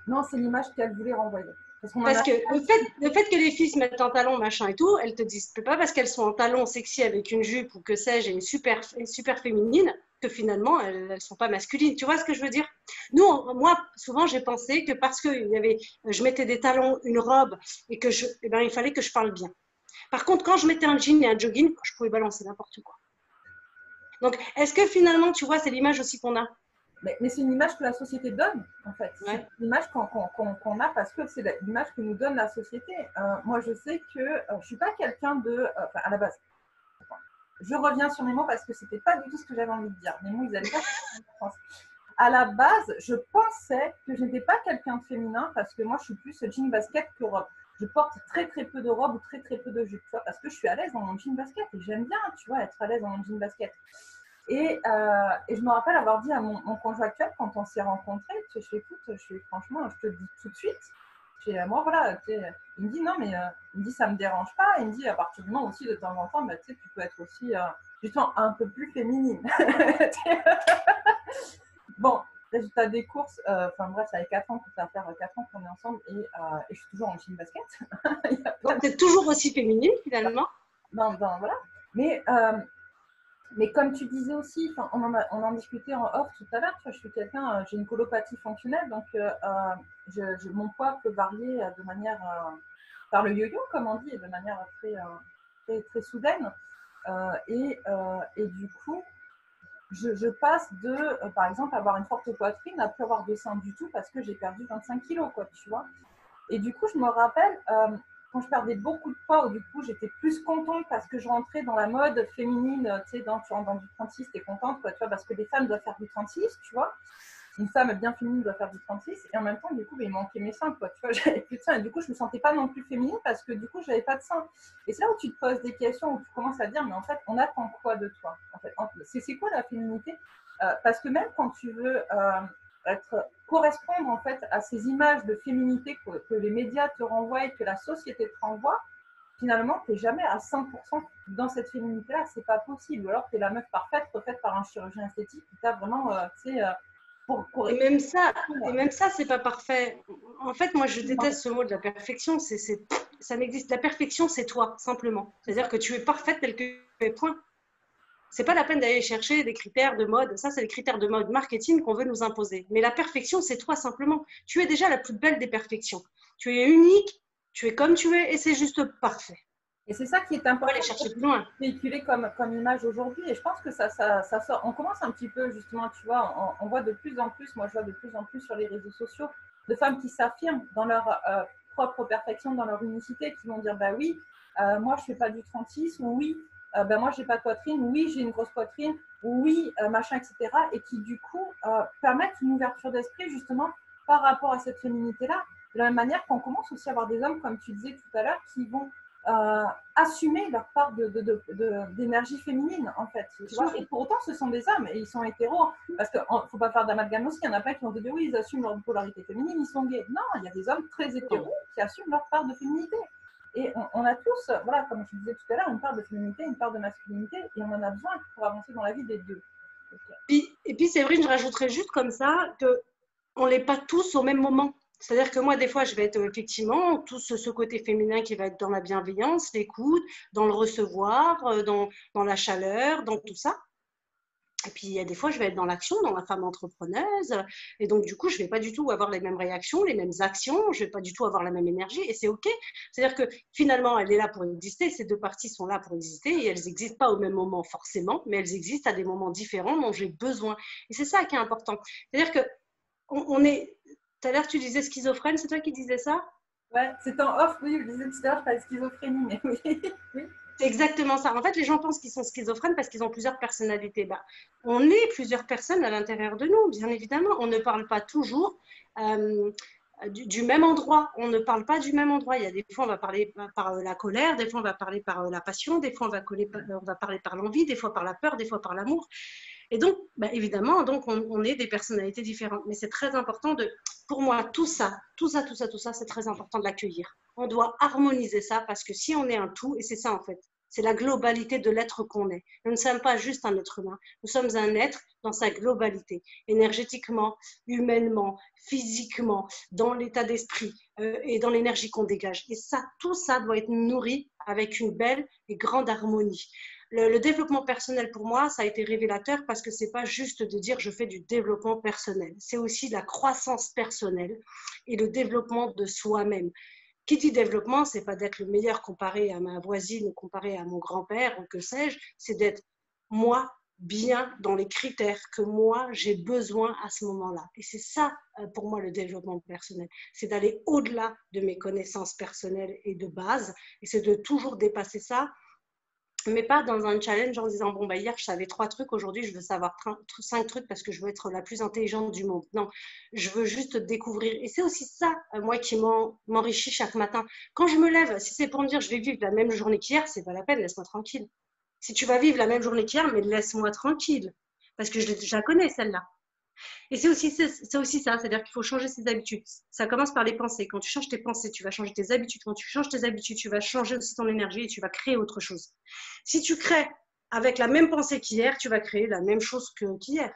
Non, c'est l'image qu'elle voulait renvoyer. Parce que le fait que les filles se mettent en talons, machin et tout, elles te disent c'est pas parce qu'elles sont en talons sexy avec une jupe ou que sais-je, une super féminine, que finalement elles sont pas masculines. Tu vois ce que je veux dire? Moi, souvent j'ai pensé que parce que je mettais des talons, une robe et que il fallait que je parle bien. Par contre, quand je mettais un jean et un jogging, je pouvais balancer n'importe quoi. Donc, est-ce que finalement, tu vois, c'est l'image aussi qu'on a? Mais c'est une image que la société donne, en fait. Ouais. C'est l'image qu'on a parce que c'est l'image que nous donne la société. Moi, je sais que je ne suis pas quelqu'un de… à la base, je reviens sur mes mots parce que ce n'était pas du tout ce que j'avais envie de dire. Mes mots, ils n'allaient pas. À la base, je pensais que je n'étais pas quelqu'un de féminin parce que moi, je suis plus jean basket que robe. Je porte très très peu de robes ou très très peu de jupes, tu vois, parce que je suis à l'aise dans mon jean basket et j'aime bien, tu vois, être à l'aise dans mon jean basket. Et je me rappelle avoir dit à mon conjoint actuel quand on s'est rencontrés, je fais écoute, franchement, je te le dis tout de suite. Moi, voilà, il me dit non, mais il me dit ça me dérange pas. Il me dit à partir du moment aussi de temps en temps, bah, tu peux être aussi justement un peu plus féminine. Bon, résultat des courses, bref, ça fait 4 ans, ça va faire 4 ans qu'on est ensemble et je suis toujours en jean basket. Donc, tu es toujours aussi féminine finalement. Voilà. Mais comme tu disais aussi, on en discutait en off tout à l'heure, je suis quelqu'un, j'ai une colopathie fonctionnelle, donc mon poids peut varier de manière, par le yo-yo, comme on dit, et de manière très, très soudaine. Et du coup, je passe de, par exemple, avoir une forte poitrine à plus avoir de seins du tout parce que j'ai perdu 25 kilos, quoi, tu vois. Et du coup, je me rappelle, quand je perdais beaucoup de poids, où du coup, j'étais plus contente parce que je rentrais dans la mode féminine, tu sais, tu rentres dans du 36, t'es contente, quoi, tu vois, parce que les femmes doivent faire du 36, tu vois. Une femme bien féminine doit faire du 36, et en même temps, du coup, il manquait mes seins, quoi, tu vois, j'avais plus de seins, et du coup, je me sentais pas non plus féminine parce que du coup, j'avais pas de seins. Et c'est là où tu te poses des questions, où tu commences à dire, mais en fait, on attend quoi de toi, en fait, c'est quoi la féminité? Parce que même quand tu veux correspondre en fait à ces images de féminité que les médias te renvoient et que la société te renvoie, finalement, tu n'es jamais à 100% dans cette féminité-là. C'est pas possible. Ou alors, tu es la meuf parfaite, refaite par un chirurgien esthétique qui t'a vraiment, tu sais, pour... Et même ça, c'est pas parfait. En fait, moi, je déteste ce mot de la perfection. Ça n'existe. La perfection, c'est toi, simplement. C'est-à-dire que tu es parfaite telle que tu es, point. C'est pas la peine d'aller chercher des critères de mode. Ça, c'est les critères de mode marketing qu'on veut nous imposer. Mais la perfection, c'est toi, simplement. Tu es déjà la plus belle des perfections. Tu es unique, tu es comme tu es, et c'est juste parfait. Et c'est ça qui est important aller chercher plus loin. Véhiculer comme image aujourd'hui. Et je pense que ça sort. On commence un petit peu, justement, tu vois, on voit de plus en plus, moi je vois de plus en plus sur les réseaux sociaux, de femmes qui s'affirment dans leur propre perfection, dans leur unicité, qui vont dire, bah oui, moi je fais pas du 36, ou oui, bah moi j'ai pas de poitrine, ou oui, j'ai une grosse poitrine, ou oui, machin, etc. Et qui du coup permettent une ouverture d'esprit, justement, par rapport à cette féminité-là. De la même manière qu'on commence aussi à avoir des hommes, comme tu disais tout à l'heure, qui vont assumer leur part d'énergie féminine, en fait. Tu vois, et pour autant, ce sont des hommes et ils sont hétéros. Parce qu'il ne faut pas faire d'amalgame aussi. Il y en a plein qui vont te dire oui, ils assument leur polarité féminine, ils sont gays. Non, il y a des hommes très hétéros qui assument leur part de féminité. Et on a tous, voilà, comme je disais tout à l'heure, une part de féminité, une part de masculinité, et on en a besoin pour avancer dans la vie des deux. Et puis, c'est vrai, je rajouterais juste comme ça qu'on n'est pas tous au même moment. C'est-à-dire que moi, des fois, je vais être effectivement tout ce côté féminin qui va être dans la bienveillance, l'écoute, dans le recevoir, dans la chaleur, dans tout ça. Et puis, il y a des fois, je vais être dans l'action, dans la femme entrepreneuse. Et donc, du coup, je ne vais pas du tout avoir les mêmes réactions, les mêmes actions. Je ne vais pas du tout avoir la même énergie. Et c'est OK. C'est-à-dire que finalement, elle est là pour exister. Ces deux parties sont là pour exister. Et elles n'existent pas au même moment forcément, mais elles existent à des moments différents dont j'ai besoin. Et c'est ça qui est important. C'est-à-dire qu'on est… Tout à l'heure, tu disais schizophrène. C'est toi qui disais ça? Ouais, c'est en off, oui, je disais tout à l'heure, je parlais de schizophrénie, mais oui. Oui. C'est exactement ça. En fait, les gens pensent qu'ils sont schizophrènes parce qu'ils ont plusieurs personnalités. Bah, on est plusieurs personnes à l'intérieur de nous, bien évidemment. On ne parle pas toujours du même endroit. On ne parle pas du même endroit. Il y a des fois, on va parler par la colère, des fois, on va parler par la passion, des fois, on va parler par l'envie, des fois par la peur, des fois par l'amour. Et donc, bah, évidemment, donc on est des personnalités différentes. Mais c'est très important pour moi, tout ça, c'est très important de l'accueillir. On doit harmoniser ça parce que si on est un tout, et c'est ça en fait, c'est la globalité de l'être qu'on est. Nous ne sommes pas juste un être humain, nous sommes un être dans sa globalité, énergétiquement, humainement, physiquement, dans l'état d'esprit et dans l'énergie qu'on dégage. Et ça, tout ça doit être nourri avec une belle et grande harmonie. Le développement personnel, pour moi, ça a été révélateur parce que ce n'est pas juste de dire je fais du développement personnel. C'est aussi la croissance personnelle et le développement de soi-même. Qui dit développement, ce n'est pas d'être le meilleur comparé à ma voisine ou comparé à mon grand-père ou que sais-je, c'est d'être moi bien dans les critères que moi j'ai besoin à ce moment-là. Et c'est ça, pour moi, le développement personnel. C'est d'aller au-delà de mes connaissances personnelles et de base. Et c'est de toujours dépasser ça, mais pas dans un challenge en disant bon bah hier je savais 3 trucs, aujourd'hui je veux savoir 5 trucs parce que je veux être la plus intelligente du monde. Non, je veux juste découvrir. Et c'est aussi ça, moi, qui m'enrichit chaque matin. Quand je me lève, si c'est pour me dire je vais vivre la même journée qu'hier, c'est pas la peine, laisse-moi tranquille. Si tu vas vivre la même journée qu'hier, mais laisse-moi tranquille, parce que je la connais celle-là. Et c'est aussi ça, c'est-à-dire qu'il faut changer ses habitudes. Ça commence par les pensées. Quand tu changes tes pensées, tu vas changer tes habitudes. Quand tu changes tes habitudes, tu vas changer aussi ton énergie et tu vas créer autre chose. Si tu crées avec la même pensée qu'hier, tu vas créer la même chose qu'hier.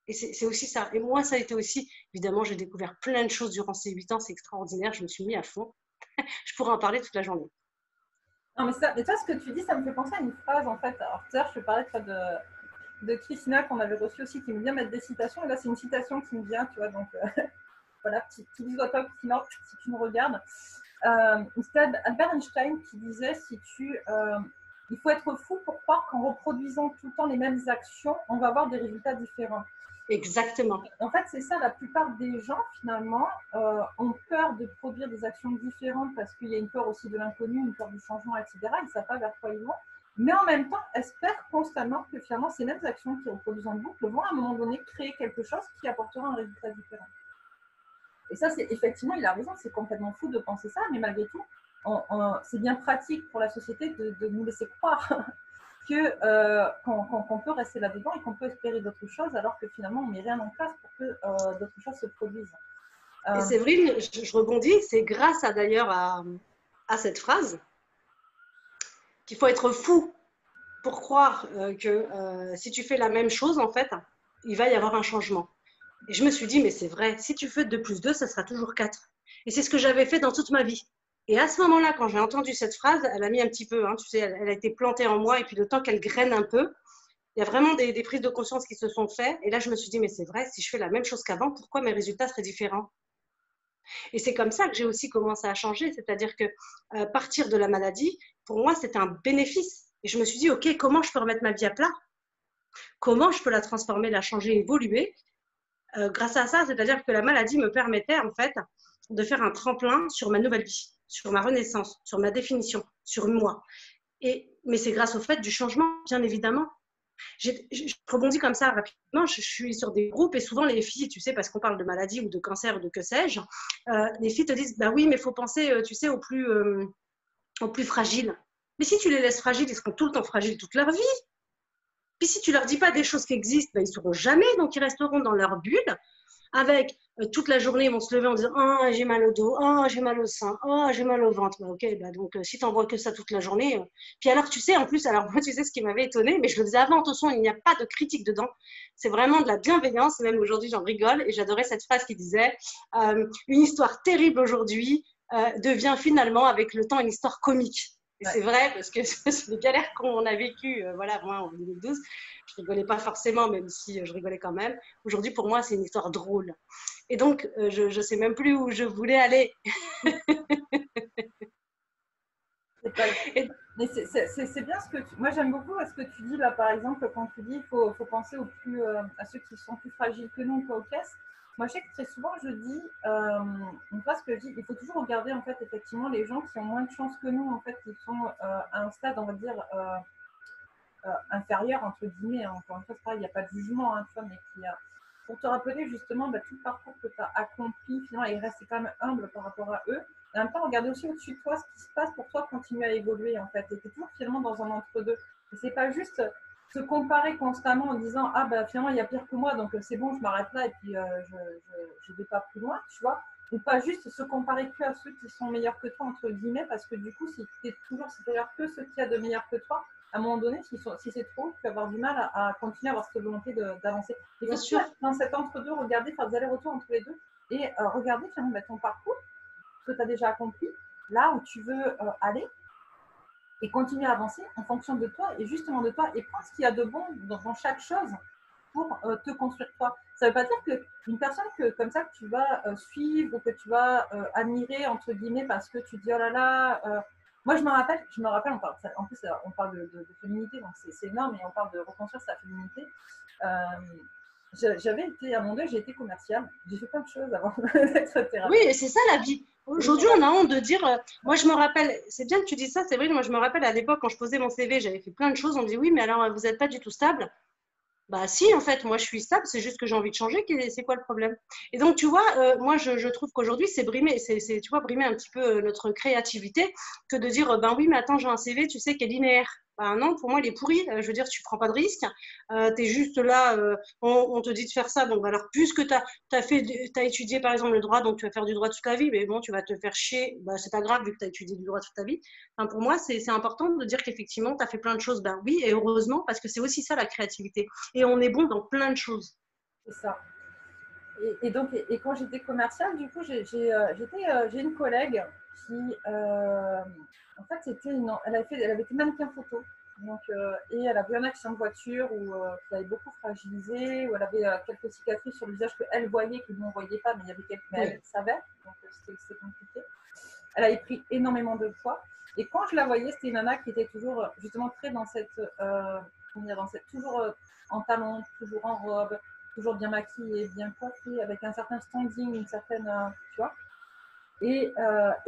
Et c'est aussi ça. Et moi, ça a été aussi, évidemment, j'ai découvert plein de choses durant ces 8 ans, c'est extraordinaire, je me suis mis à fond. Je pourrais en parler toute la journée. Non, mais toi, ce que tu dis, ça me fait penser à une phrase, en fait. Alors, tout à l'heure, je parlais de Christina qu'on avait reçue aussi, qui aime bien mettre des citations. Et là, c'est une citation qui me vient, tu vois. Donc, voilà, petit bisou à toi, Christina, si tu me regardes. C'était Albert Einstein qui disait il faut être fou pour croire qu'en reproduisant tout le temps les mêmes actions, on va avoir des résultats différents. Exactement. En fait, c'est ça, la plupart des gens, finalement, ont peur de produire des actions différentes parce qu'il y a une peur aussi de l'inconnu, une peur du changement, etc. Ils ne savent pas vers quoi ils vont. Mais en même temps, espèrent constamment que finalement, ces mêmes actions qui reproduisent en boucle vont à un moment donné créer quelque chose qui apportera un résultat différent. Et ça, c'est effectivement, il a raison, c'est complètement fou de penser ça, mais malgré tout, c'est bien pratique pour la société de nous laisser croire qu'on peut rester là-dedans et qu'on peut espérer d'autres choses, alors que finalement, on ne met rien en place pour que d'autres choses se produisent. Et Séverine, je rebondis, c'est grâce d'ailleurs à cette phrase qu'il faut être fou pour croire que si tu fais la même chose, en fait, il va y avoir un changement. Et je me suis dit, mais c'est vrai, si tu fais 2 plus 2, ça sera toujours 4. Et c'est ce que j'avais fait dans toute ma vie. Et à ce moment-là, quand j'ai entendu cette phrase, elle a mis un petit peu, hein, tu sais, elle a été plantée en moi, et puis le temps qu'elle graine un peu, il y a vraiment des prises de conscience qui se sont faites. Et là, je me suis dit, mais c'est vrai, si je fais la même chose qu'avant, pourquoi mes résultats seraient différents? Et c'est comme ça que j'ai aussi commencé à changer, c'est-à-dire que partir de la maladie, pour moi, c'était un bénéfice. Et je me suis dit, OK, comment je peux remettre ma vie à plat? Comment je peux la transformer, la changer, évoluer grâce à ça? C'est-à-dire que la maladie me permettait, en fait, de faire un tremplin sur ma nouvelle vie, sur ma renaissance, sur ma définition, sur moi. Mais c'est grâce au fait du changement, bien évidemment. Je rebondis comme ça rapidement, je suis sur des groupes et souvent les filles, tu sais, parce qu'on parle de maladie ou de cancer ou de que sais-je, les filles te disent, bah oui, mais il faut penser, tu sais, aux plus fragiles. Mais si tu les laisses fragiles, ils seront tout le temps fragiles toute leur vie. Puis si tu leur dis pas des choses qui existent, bah, ils ne sauront jamais, donc ils resteront dans leur bulle avec toute la journée, ils vont se lever en disant oh, j'ai mal au dos, oh, j'ai mal au sein, oh, j'ai mal au ventre. Bah, ok, bah, donc si tu n'envoies que ça toute la journée. Puis alors, tu sais, en plus, alors moi, tu sais ce qui m'avait étonnée, mais je le faisais avant, attention, il n'y a pas de critique dedans. C'est vraiment de la bienveillance, même aujourd'hui, j'en rigole. Et j'adorais cette phrase qui disait une histoire terrible aujourd'hui devient finalement, avec le temps, une histoire comique. Et c'est vrai, parce que c'est les galères qu'on a vécues, voilà, moi, en 2012, je rigolais pas forcément, même si je rigolais quand même. Aujourd'hui, pour moi, c'est une histoire drôle. Et donc, je ne sais même plus où je voulais aller. Mais c'est bien ce que tu... Moi, j'aime beaucoup ce que tu dis là, par exemple, quand tu dis qu'il faut penser à ceux qui sont plus fragiles que nous, pas aux caisses. Moi, je sais que très souvent, je dis, une phrase que je dis, il faut toujours regarder, en fait, effectivement, les gens qui ont moins de chance que nous, en fait, qui sont à un stade, on va dire, inférieur, entre guillemets. Hein. Encore une fois, c'est pareil, il n'y a pas de jugement, hein, mais pour te rappeler justement tout le parcours que tu as accompli, finalement, et rester quand même humble par rapport à eux. Et en même temps, regarder aussi au-dessus de toi ce qui se passe pour toi continuer à évoluer, en fait. Et tu es toujours finalement dans un entre-deux. Et c'est pas juste se comparer constamment en disant ah bah finalement il y a pire que moi donc c'est bon je m'arrête là et puis je vais pas plus loin, tu vois, ou pas juste se comparer que à ceux qui sont meilleurs que toi entre guillemets, parce que du coup si tu es toujours supérieur que ceux qui a de meilleurs que toi, à un moment donné si c'est trop, tu vas avoir du mal à continuer à avoir cette volonté d'avancer. Il faut sûr dans cet entre-deux regarder, faire des allers-retours entre les deux et regarder finalement ton parcours, ce que tu as déjà accompli, là où tu veux aller, et continuer à avancer en fonction de toi et justement de toi, et prendre ce qu'il y a de bon dans chaque chose pour te construire toi. Ça ne veut pas dire qu'une personne comme ça que tu vas suivre ou que tu vas admirer entre guillemets parce que tu dis oh là là, moi je me rappelle, on parle, en plus on parle de féminité, donc c'est énorme, et on parle de reconstruire sa féminité. J'avais été à mon deuil, j'ai été commerciale, j'ai fait plein de choses avant d'être thérapeute. Oui, et c'est ça la vie. Aujourd'hui, on a honte de dire, moi je me rappelle, c'est bien que tu dis ça, c'est vrai, moi je me rappelle à l'époque quand je posais mon CV, j'avais fait plein de choses, on me dit oui, mais alors vous n'êtes pas du tout stable. Bah si, en fait, moi je suis stable, c'est juste que j'ai envie de changer, c'est quoi le problème? Et donc tu vois, moi je trouve qu'aujourd'hui c'est brimer, tu vois, brimer un petit peu notre créativité que de dire, ben oui, mais attends, j'ai un CV, tu sais, qui est linéaire. Ben non, pour moi il est pourri, je veux dire, tu prends pas de risque, tu es juste là, on te dit de faire ça, bon, bah, alors puisque tu as étudié par exemple le droit, donc tu vas faire du droit toute ta vie, mais bon, tu vas te faire chier, bah, c'est pas grave vu que tu as étudié du droit toute ta vie. Enfin, pour moi, c'est important de dire qu'effectivement, tu as fait plein de choses, ben oui, et heureusement, parce que c'est aussi ça la créativité. Et on est bon dans plein de choses. C'est ça. Et donc, quand j'étais commerciale, du coup, j'ai une collègue qui, en fait, elle avait été mannequin photo. Donc, et elle avait un accident de voiture qui avait beaucoup fragilisé, où elle avait quelques cicatrices sur le visage qu'elle voyait, que nous on ne voyait pas, mais il y avait quelques, mais elle savait, donc c'était compliqué. Elle avait pris énormément de poids. Et quand je la voyais, c'était une nana qui était toujours justement très dans toujours en talons, toujours en robe, toujours bien maquillée, bien coiffée, avec un certain standing, une certaine, tu vois. Et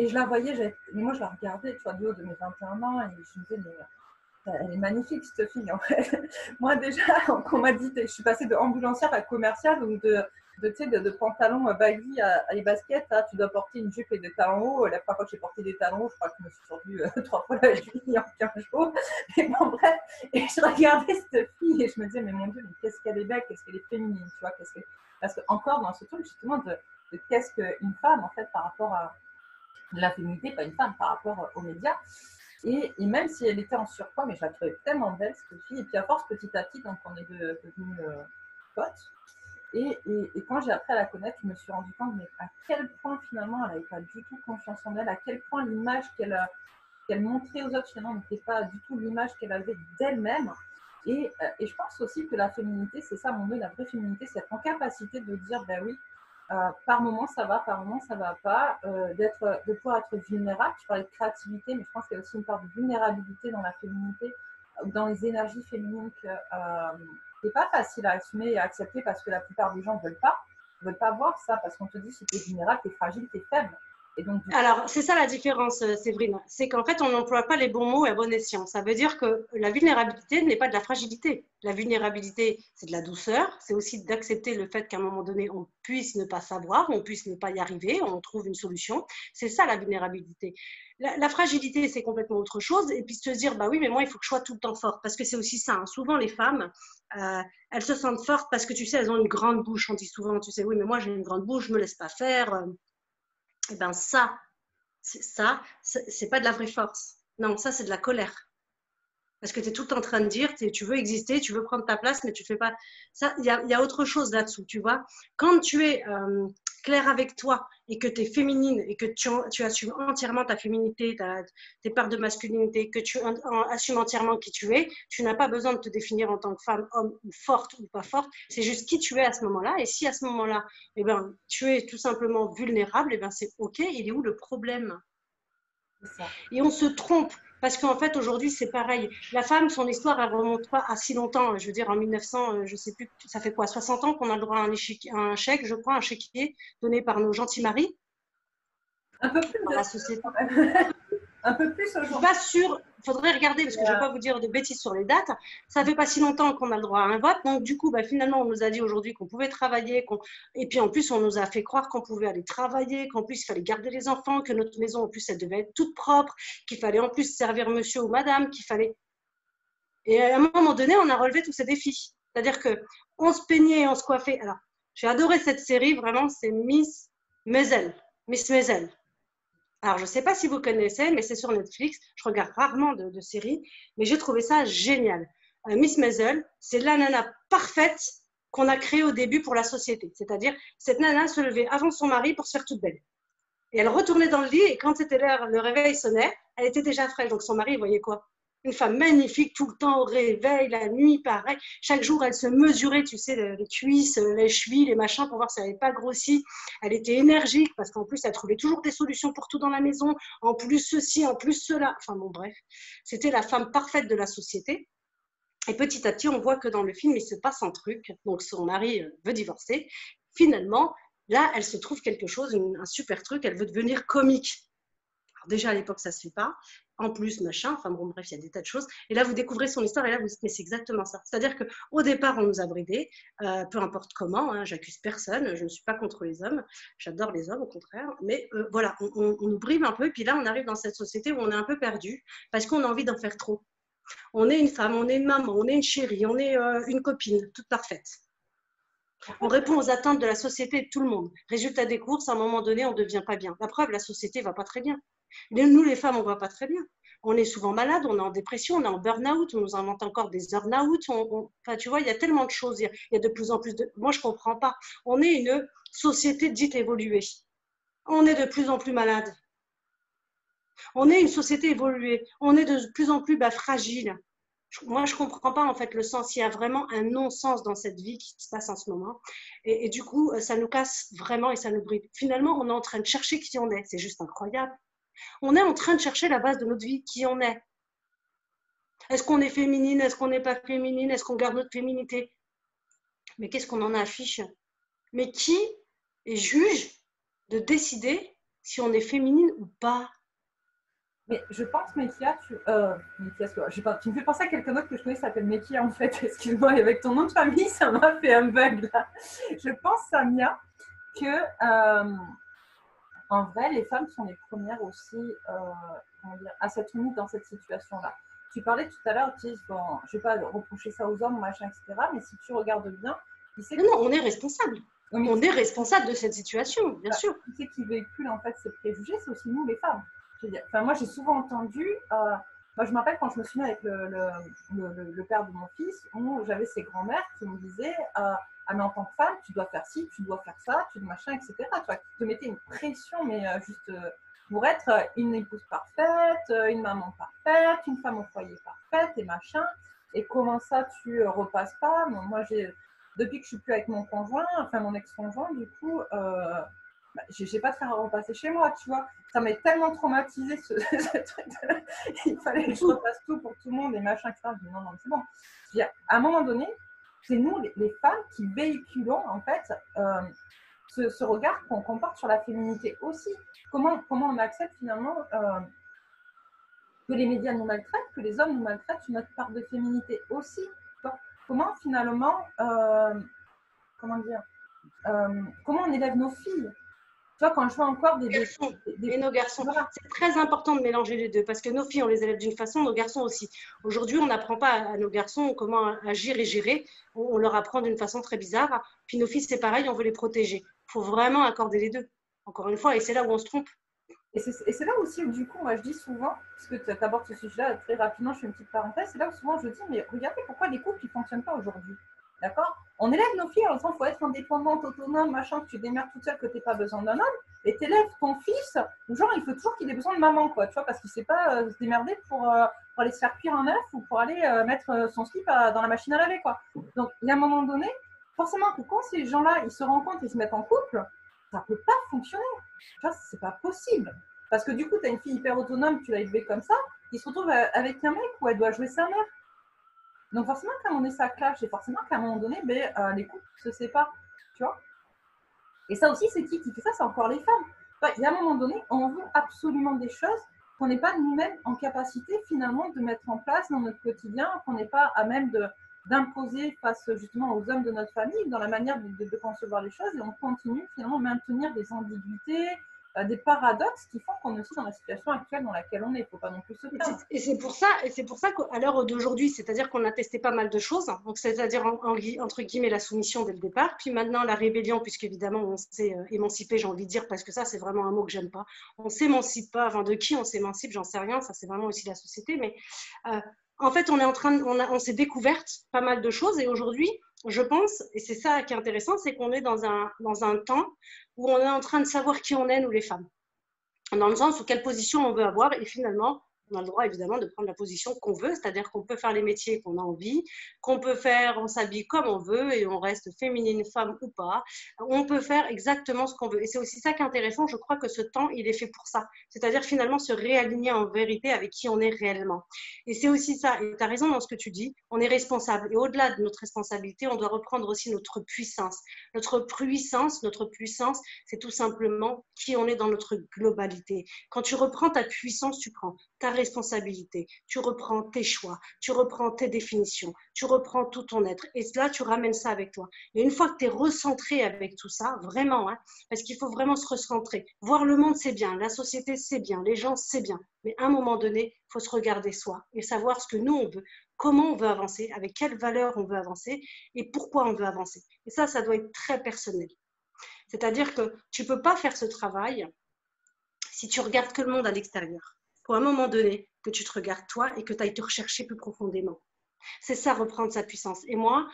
je la voyais, mais moi je la regardais, tu vois, du haut de mes 21 ans, et je me disais, mais elle est magnifique cette fille en fait. Moi déjà, quand on m'a dit, je suis passée de ambulancière à commerciale, donc de pantalons baggy à les baskets, là, tu dois porter une jupe et des talons hauts. La première fois que j'ai porté des talons hauts, je crois que je me suis tordue 3 fois la cheville en 15 jours. Mais bon, bref, et je regardais cette fille et je me disais, mais mon Dieu, mais qu'est-ce qu'elle est belle, qu'est-ce qu'elle est féminine, tu vois, parce que encore dans ce truc justement de qu'est-ce qu'une femme en fait par rapport à la féminité, pas une femme, par rapport aux médias, Et même si elle était en surpoids, mais je la trouvais tellement belle, cette fille. Et puis à force, petit à petit, donc on est devenus potes. Et quand j'ai appris à la connaître, je me suis rendu compte mais à quel point finalement elle n'avait pas du tout confiance en elle, à quel point l'image qu'elle montrait aux autres finalement n'était pas du tout l'image qu'elle avait d'elle-même. Et je pense aussi que la féminité, c'est ça mon nœud, la vraie féminité, c'est être en capacité de dire ben oui, par moment ça va, par moment ça va pas, de pouvoir être vulnérable. Tu parlais de créativité, mais je pense qu'il y a aussi une part de vulnérabilité dans la féminité, dans les énergies féminines que c'est pas facile à assumer et à accepter parce que la plupart des gens ne veulent pas voir ça parce qu'on te dit si tu es vulnérable, tu es fragile, tu es faible. Et donc, Alors, c'est ça la différence, Séverine. C'est qu'en fait, on n'emploie pas les bons mots à bon escient. Ça veut dire que la vulnérabilité n'est pas de la fragilité. La vulnérabilité, c'est de la douceur. C'est aussi d'accepter le fait qu'à un moment donné, on puisse ne pas savoir, on puisse ne pas y arriver, on trouve une solution. C'est ça la vulnérabilité. La fragilité, c'est complètement autre chose. Et puis se dire, bah oui, mais moi, il faut que je sois tout le temps forte. Parce que c'est aussi ça. Hein. Souvent, les femmes, elles se sentent fortes parce que tu sais, elles ont une grande bouche. On dit souvent, tu sais, oui, mais moi, j'ai une grande bouche, je ne me laisse pas faire. Eh bien, ça, c'est pas de la vraie force. Non, ça, c'est de la colère. Parce que tu es tout en train de dire, tu veux exister, tu veux prendre ta place, mais tu fais pas. Ça, il y a autre chose là-dessous, tu vois. Quand tu es clair avec toi et que tu es féminine et que tu assumes entièrement ta féminité, tes parts de masculinité, que tu assumes entièrement qui tu es, tu n'as pas besoin de te définir en tant que femme, homme, ou forte ou pas forte. C'est juste qui tu es à ce moment-là. Et si à ce moment-là, eh ben, tu es tout simplement vulnérable, eh ben, c'est OK. Il est où le problème? Et on se trompe. Parce qu'en fait, aujourd'hui, c'est pareil. La femme, son histoire, elle ne remonte pas à si longtemps. Je veux dire, en 1900, je ne sais plus, ça fait quoi, 60 ans qu'on a le droit à un chèque, je crois, un chéquier donné par nos gentils maris. Un peu plus par la société. Un peu plus aujourd'hui. Je ne suis pas sûre, il faudrait regarder parce que je ne vais pas vous dire de bêtises sur les dates. Ça ne fait pas si longtemps qu'on a le droit à un vote. Donc, du coup, finalement, on nous a dit aujourd'hui qu'on pouvait travailler. Et puis, en plus, on nous a fait croire qu'on pouvait aller travailler, qu'en plus, il fallait garder les enfants, que notre maison, en plus, elle devait être toute propre, qu'il fallait en plus servir monsieur ou madame, qu'il fallait. Et à un moment donné, on a relevé tous ces défis. C'est-à-dire qu'on se peignait, on se coiffait. Alors, j'ai adoré cette série, vraiment, c'est Miss Maisel. Miss Maisel. Alors, je ne sais pas si vous connaissez, mais c'est sur Netflix. Je regarde rarement de séries, mais j'ai trouvé ça génial. Miss Maisel, c'est la nana parfaite qu'on a créée au début pour la société. C'est-à-dire, cette nana se levait avant son mari pour se faire toute belle. Et elle retournait dans le lit, et quand c'était l'heure, le réveil sonnait, elle était déjà fraîche. Donc, son mari, il voyait quoi? Une femme magnifique, tout le temps au réveil, la nuit, pareil. Chaque jour, elle se mesurait, tu sais, les cuisses, les chevilles, les machins, pour voir si elle n'avait pas grossi. Elle était énergique, parce qu'en plus, elle trouvait toujours des solutions pour tout dans la maison. En plus ceci, en plus cela. Enfin bon, bref. C'était la femme parfaite de la société. Et petit à petit, on voit que dans le film, il se passe un truc. Donc, son mari veut divorcer. Finalement, là, elle se trouve quelque chose, un super truc. Elle veut devenir comique. Alors déjà, à l'époque, ça ne se fait pas. En plus, machin, enfin bon, bref, il y a des tas de choses. Et là, vous découvrez son histoire et là, vous dites, mais c'est exactement ça. C'est-à-dire qu'au départ, on nous a bridés, peu importe comment, hein, j'accuse personne, je ne suis pas contre les hommes, j'adore les hommes, au contraire. Mais voilà, on nous bride un peu. Et puis là, on arrive dans cette société où on est un peu perdu parce qu'on a envie d'en faire trop. On est une femme, on est une maman, on est une chérie, on est une copine, toute parfaite. On répond aux attentes de la société et de tout le monde. Résultat des courses, à un moment donné, on ne devient pas bien. La preuve, la société ne va pas très bien. Nous, les femmes, on ne va pas très bien. On est souvent malade, on est en dépression, on est en burn-out, on nous invente encore des burn-out. Enfin, tu vois, il y a tellement de choses. Il y a de plus en plus de... Moi, je ne comprends pas. On est une société dite évoluée. On est de plus en plus malade. On est une société évoluée. On est de plus en plus fragile. Moi, je ne comprends pas en fait le sens. Il y a vraiment un non-sens dans cette vie qui se passe en ce moment. Et du coup, ça nous casse vraiment et ça nous bride. Finalement, on est en train de chercher qui on est. C'est juste incroyable. On est en train de chercher la base de notre vie, qui on est. Est-ce qu'on est féminine? Est-ce qu'on n'est pas féminine? Est-ce qu'on garde notre féminité? Mais qu'est-ce qu'on en affiche? Mais qui est juge de décider si on est féminine ou pas? Mais je pense, Mekia, tu me fais penser à quelqu'un d'autre que je connais qui s'appelle Mekia en fait. Excuse-moi, et avec ton nom de famille, ça m'a fait un bug là. Je pense, Samia, que en vrai, les femmes sont les premières aussi à s'être mises dans cette situation-là. Tu parlais tout à l'heure, tu dis, bon, je ne vais pas reprocher ça aux hommes, machin, etc. Mais si tu regardes bien, non, on est responsable. On est responsable de cette situation, bien sûr. Qui c'est qui véhicule en fait ces préjugés, c'est aussi nous les femmes. Enfin, moi, j'ai souvent entendu Moi, je me rappelle quand je me suis mis avec le père de mon fils, j'avais ses grands-mères qui me disaient ah, mais en tant que femme, tu dois faire ci, tu dois faire ça, tu dois machin, etc. Tu vois, qui te mettaient une pression, mais juste pour être une épouse parfaite, une maman parfaite, une femme au foyer parfaite et machin. Et comment ça, tu repasses pas? Bon, moi, depuis que je suis plus avec mon conjoint, enfin mon ex-conjoint, du coup, bah, j'ai pas de faire à repasser chez moi, tu vois. Ça m'a tellement traumatisé ce truc. Il fallait que je repasse tout pour tout le monde et machin, etc. Je dis non, non, c'est bon. À un moment donné, c'est nous, les femmes, qui véhiculons en fait ce regard qu'on porte sur la féminité aussi. Comment on accepte finalement que les médias nous maltraitent, que les hommes nous maltraitent sur notre part de féminité aussi. Comment finalement, comment dire, comment on élève nos filles. Tu vois, quand je vois encore des garçons et nos garçons. Voilà. C'est très important de mélanger les deux parce que nos filles, on les élève d'une façon, nos garçons aussi. Aujourd'hui, on n'apprend pas à nos garçons comment agir et gérer. On leur apprend d'une façon très bizarre. Puis nos filles, c'est pareil, on veut les protéger. Il faut vraiment accorder les deux. Encore une fois, et c'est là où on se trompe. Et c'est là aussi où, du coup, moi, je dis souvent, parce que tu abordes ce sujet-là très rapidement, je fais une petite parenthèse, c'est là où souvent je dis, mais regardez pourquoi les couples ne fonctionnent pas aujourd'hui. D'accord? On élève nos filles en disant qu'il faut être indépendante, autonome, machin, que tu démerdes toute seule, que tu n'as pas besoin d'un homme, et tu élèves ton fils, genre, il faut toujours qu'il ait besoin de maman, quoi, tu vois, parce qu'il ne sait pas se démerder pour aller se faire cuire un œuf ou pour aller mettre son slip dans la machine à laver, quoi. Donc, il y a un moment donné, forcément que quand ces gens-là, ils se rencontrent et se mettent en couple, ça ne peut pas fonctionner. Tu vois, c'est pas possible. Parce que du coup, tu as une fille hyper autonome, tu l'as élevée comme ça, qui se retrouve avec un mec où elle doit jouer sa mère. Donc forcément, qu'à un moment donné, ça clash. Et forcément, qu'à un moment donné, les couples se séparent. Tu vois. Et ça aussi, c'est qui fait ça? C'est encore les femmes. Enfin, il y a un moment donné, on veut absolument des choses qu'on n'est pas nous-mêmes en capacité finalement de mettre en place dans notre quotidien, qu'on n'est pas à même d'imposer face justement aux hommes de notre famille dans la manière de concevoir les choses, et on continue finalement à maintenir des ambiguïtés, des paradoxes qui font qu'on est aussi dans la situation actuelle dans laquelle on est. Il ne faut pas non plus se perdre. Et c'est pour ça qu'à l'heure d'aujourd'hui, c'est-à-dire qu'on a testé pas mal de choses, donc c'est-à-dire entre guillemets la soumission dès le départ, puis maintenant la rébellion, puisqu'évidemment on s'est émancipé, j'ai envie de dire, parce que ça c'est vraiment un mot que j'aime pas. On s'émancipe pas, enfin de qui on s'émancipe, j'en sais rien, ça c'est vraiment aussi la société, mais en fait on s'est découverte pas mal de choses, et aujourd'hui, je pense, et c'est ça qui est intéressant, c'est qu'on est dans un temps où on est en train de savoir qui on est, nous les femmes. Dans le sens où quelle position on veut avoir, et finalement, on a le droit évidemment de prendre la position qu'on veut, c'est-à-dire qu'on peut faire les métiers qu'on a envie, on s'habille comme on veut et on reste féminine, femme ou pas, on peut faire exactement ce qu'on veut. Et c'est aussi ça qui est intéressant, je crois que ce temps, il est fait pour ça, c'est-à-dire finalement se réaligner en vérité avec qui on est réellement. Et c'est aussi ça, et tu as raison dans ce que tu dis, on est responsable, et au-delà de notre responsabilité, on doit reprendre aussi notre puissance. Notre puissance, c'est tout simplement qui on est dans notre globalité. Quand tu reprends ta puissance, tu prends ta responsabilité, tu reprends tes choix, tu reprends tes définitions, tu reprends tout ton être. Et là, tu ramènes ça avec toi. Et une fois que tu es recentré avec tout ça, vraiment, parce qu'il faut vraiment se recentrer. Voir le monde, c'est bien, la société, c'est bien, les gens, c'est bien. Mais à un moment donné, il faut se regarder soi et savoir ce que nous, on veut, comment on veut avancer, avec quelles valeurs on veut avancer et pourquoi on veut avancer. Et ça doit être très personnel. C'est-à-dire que tu ne peux pas faire ce travail si tu regardes que le monde à l'extérieur. Il faut à un moment donné que tu te regardes toi et que tu ailles te rechercher plus profondément. C'est ça, reprendre sa puissance. Et moi,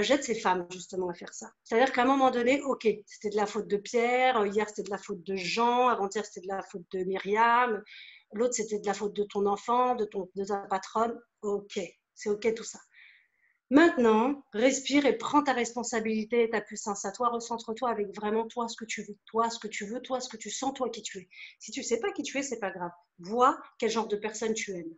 j'aide ces femmes justement à faire ça. C'est-à-dire qu'à un moment donné, ok, c'était de la faute de Pierre, hier c'était de la faute de Jean, avant-hier c'était de la faute de Myriam, l'autre c'était de la faute de ton enfant, de ta patronne. Ok, c'est ok tout ça. Maintenant, respire et prends ta responsabilité et ta puissance à toi. Recentre-toi avec vraiment toi, ce que tu veux, toi, ce que tu veux, toi, ce que tu sens, toi, qui tu es. Si tu ne sais pas qui tu es, ce n'est pas grave. Vois quel genre de personne tu aimes.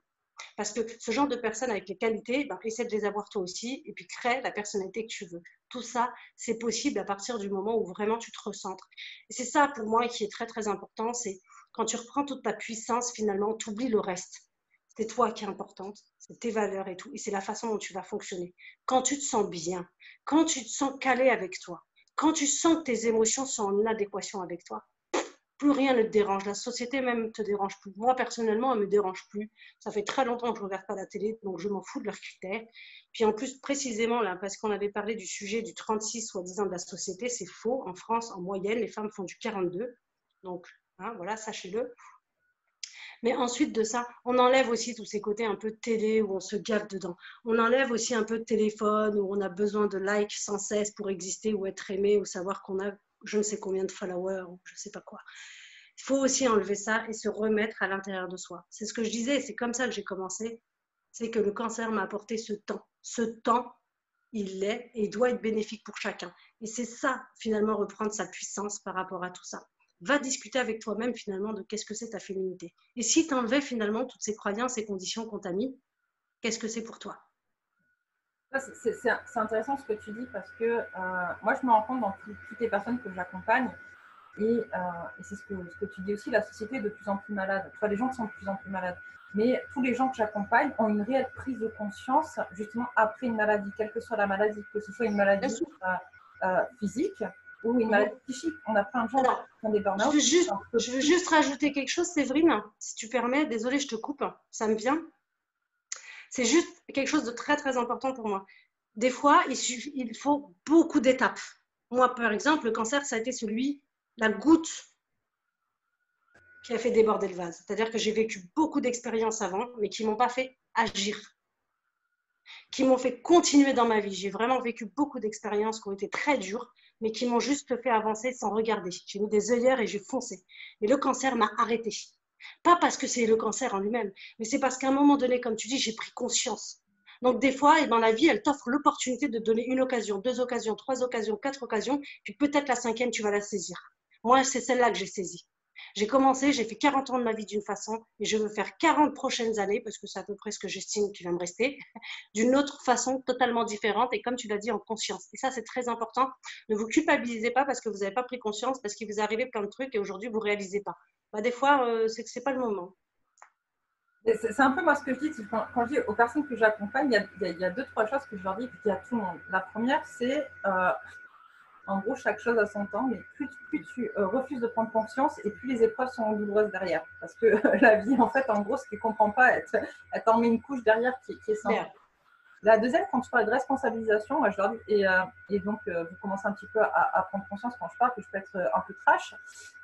Parce que ce genre de personnes avec les qualités, essaie de les avoir toi aussi et puis crée la personnalité que tu veux. Tout ça, c'est possible à partir du moment où vraiment tu te recentres. Et c'est ça pour moi qui est très très important, c'est quand tu reprends toute ta puissance, finalement, tu oublies le reste. C'est toi qui es importante, c'est tes valeurs et tout, et c'est la façon dont tu vas fonctionner. Quand tu te sens bien, quand tu te sens calé avec toi, quand tu sens que tes émotions sont en adéquation avec toi, plus rien ne te dérange. La société même ne te dérange plus. Moi, personnellement, elle ne me dérange plus. Ça fait très longtemps que je ne regarde pas la télé, donc je m'en fous de leurs critères. Puis en plus, précisément, là, parce qu'on avait parlé du sujet du 36, soi-disant, de la société, c'est faux. En France, en moyenne, les femmes font du 42. Donc, voilà, sachez-le. Mais ensuite de ça, on enlève aussi tous ces côtés un peu de télé où on se gave dedans. On enlève aussi un peu de téléphone où on a besoin de likes sans cesse pour exister ou être aimé ou savoir qu'on a je ne sais combien de followers ou je ne sais pas quoi. Il faut aussi enlever ça et se remettre à l'intérieur de soi. C'est ce que je disais, c'est comme ça que j'ai commencé. C'est que le cancer m'a apporté ce temps. Ce temps, il l'est et il doit être bénéfique pour chacun. Et c'est ça, finalement, reprendre sa puissance par rapport à tout ça. Va discuter avec toi-même, finalement, de qu'est-ce que c'est ta féminité. Et si tu enlevais, finalement, toutes ces croyances et conditions qu'on t'a mis, qu'est-ce que c'est pour toi? C'est intéressant ce que tu dis parce que moi, je me rends compte dans toutes les personnes que j'accompagne, et c'est ce que tu dis aussi, la société est de plus en plus malade. Enfin, les gens sont de plus en plus malades. Mais tous les gens que j'accompagne ont une réelle prise de conscience, justement, après une maladie, quelle que soit la maladie, que ce soit une maladie physique ou une maladie psychique. On a plein de gens qui font des burn-out. Je veux juste rajouter quelque chose, Séverine, si tu permets. Désolée, je te coupe, ça me vient. C'est juste quelque chose de très, très important pour moi. Des fois, il faut beaucoup d'étapes. Moi, par exemple, le cancer, ça a été la goutte qui a fait déborder le vase. C'est-à-dire que j'ai vécu beaucoup d'expériences avant, mais qui ne m'ont pas fait agir, qui m'ont fait continuer dans ma vie. J'ai vraiment vécu beaucoup d'expériences qui ont été très dures, mais qui m'ont juste fait avancer sans regarder. J'ai mis des œillères et j'ai foncé. Mais le cancer m'a arrêté. Pas parce que c'est le cancer en lui-même, mais c'est parce qu'à un moment donné, comme tu dis, j'ai pris conscience. Donc des fois, et dans la vie, elle t'offre l'opportunité de donner une occasion, deux occasions, trois occasions, quatre occasions, puis peut-être la cinquième, tu vas la saisir. Moi, c'est celle-là que j'ai saisie. J'ai commencé, j'ai fait 40 ans de ma vie d'une façon, et je veux faire 40 prochaines années, parce que c'est à peu près ce que j'estime qu'il va me rester, d'une autre façon totalement différente, et comme tu l'as dit, en conscience. Et ça, c'est très important. Ne vous culpabilisez pas parce que vous n'avez pas pris conscience, parce qu'il vous est arrivé plein de trucs, et aujourd'hui, vous ne réalisez pas. Bah, des fois, c'est que ce n'est pas le moment. C'est un peu moi ce que je dis, quand je dis aux personnes que j'accompagne, il y a deux, trois choses que je leur dis, et puis il y a tout le monde. La première, c'est en gros chaque chose a son temps, mais plus tu refuses de prendre conscience, et plus les épreuves sont douloureuses derrière. Parce que la vie, en fait, en gros, ce qu'ils ne comprend pas, elle t'en met une couche derrière qui est sans. La deuxième, quand tu parles de responsabilisation, moi, je leur dis, et donc vous commencez un petit peu à prendre conscience quand je parle que je peux être un peu trash,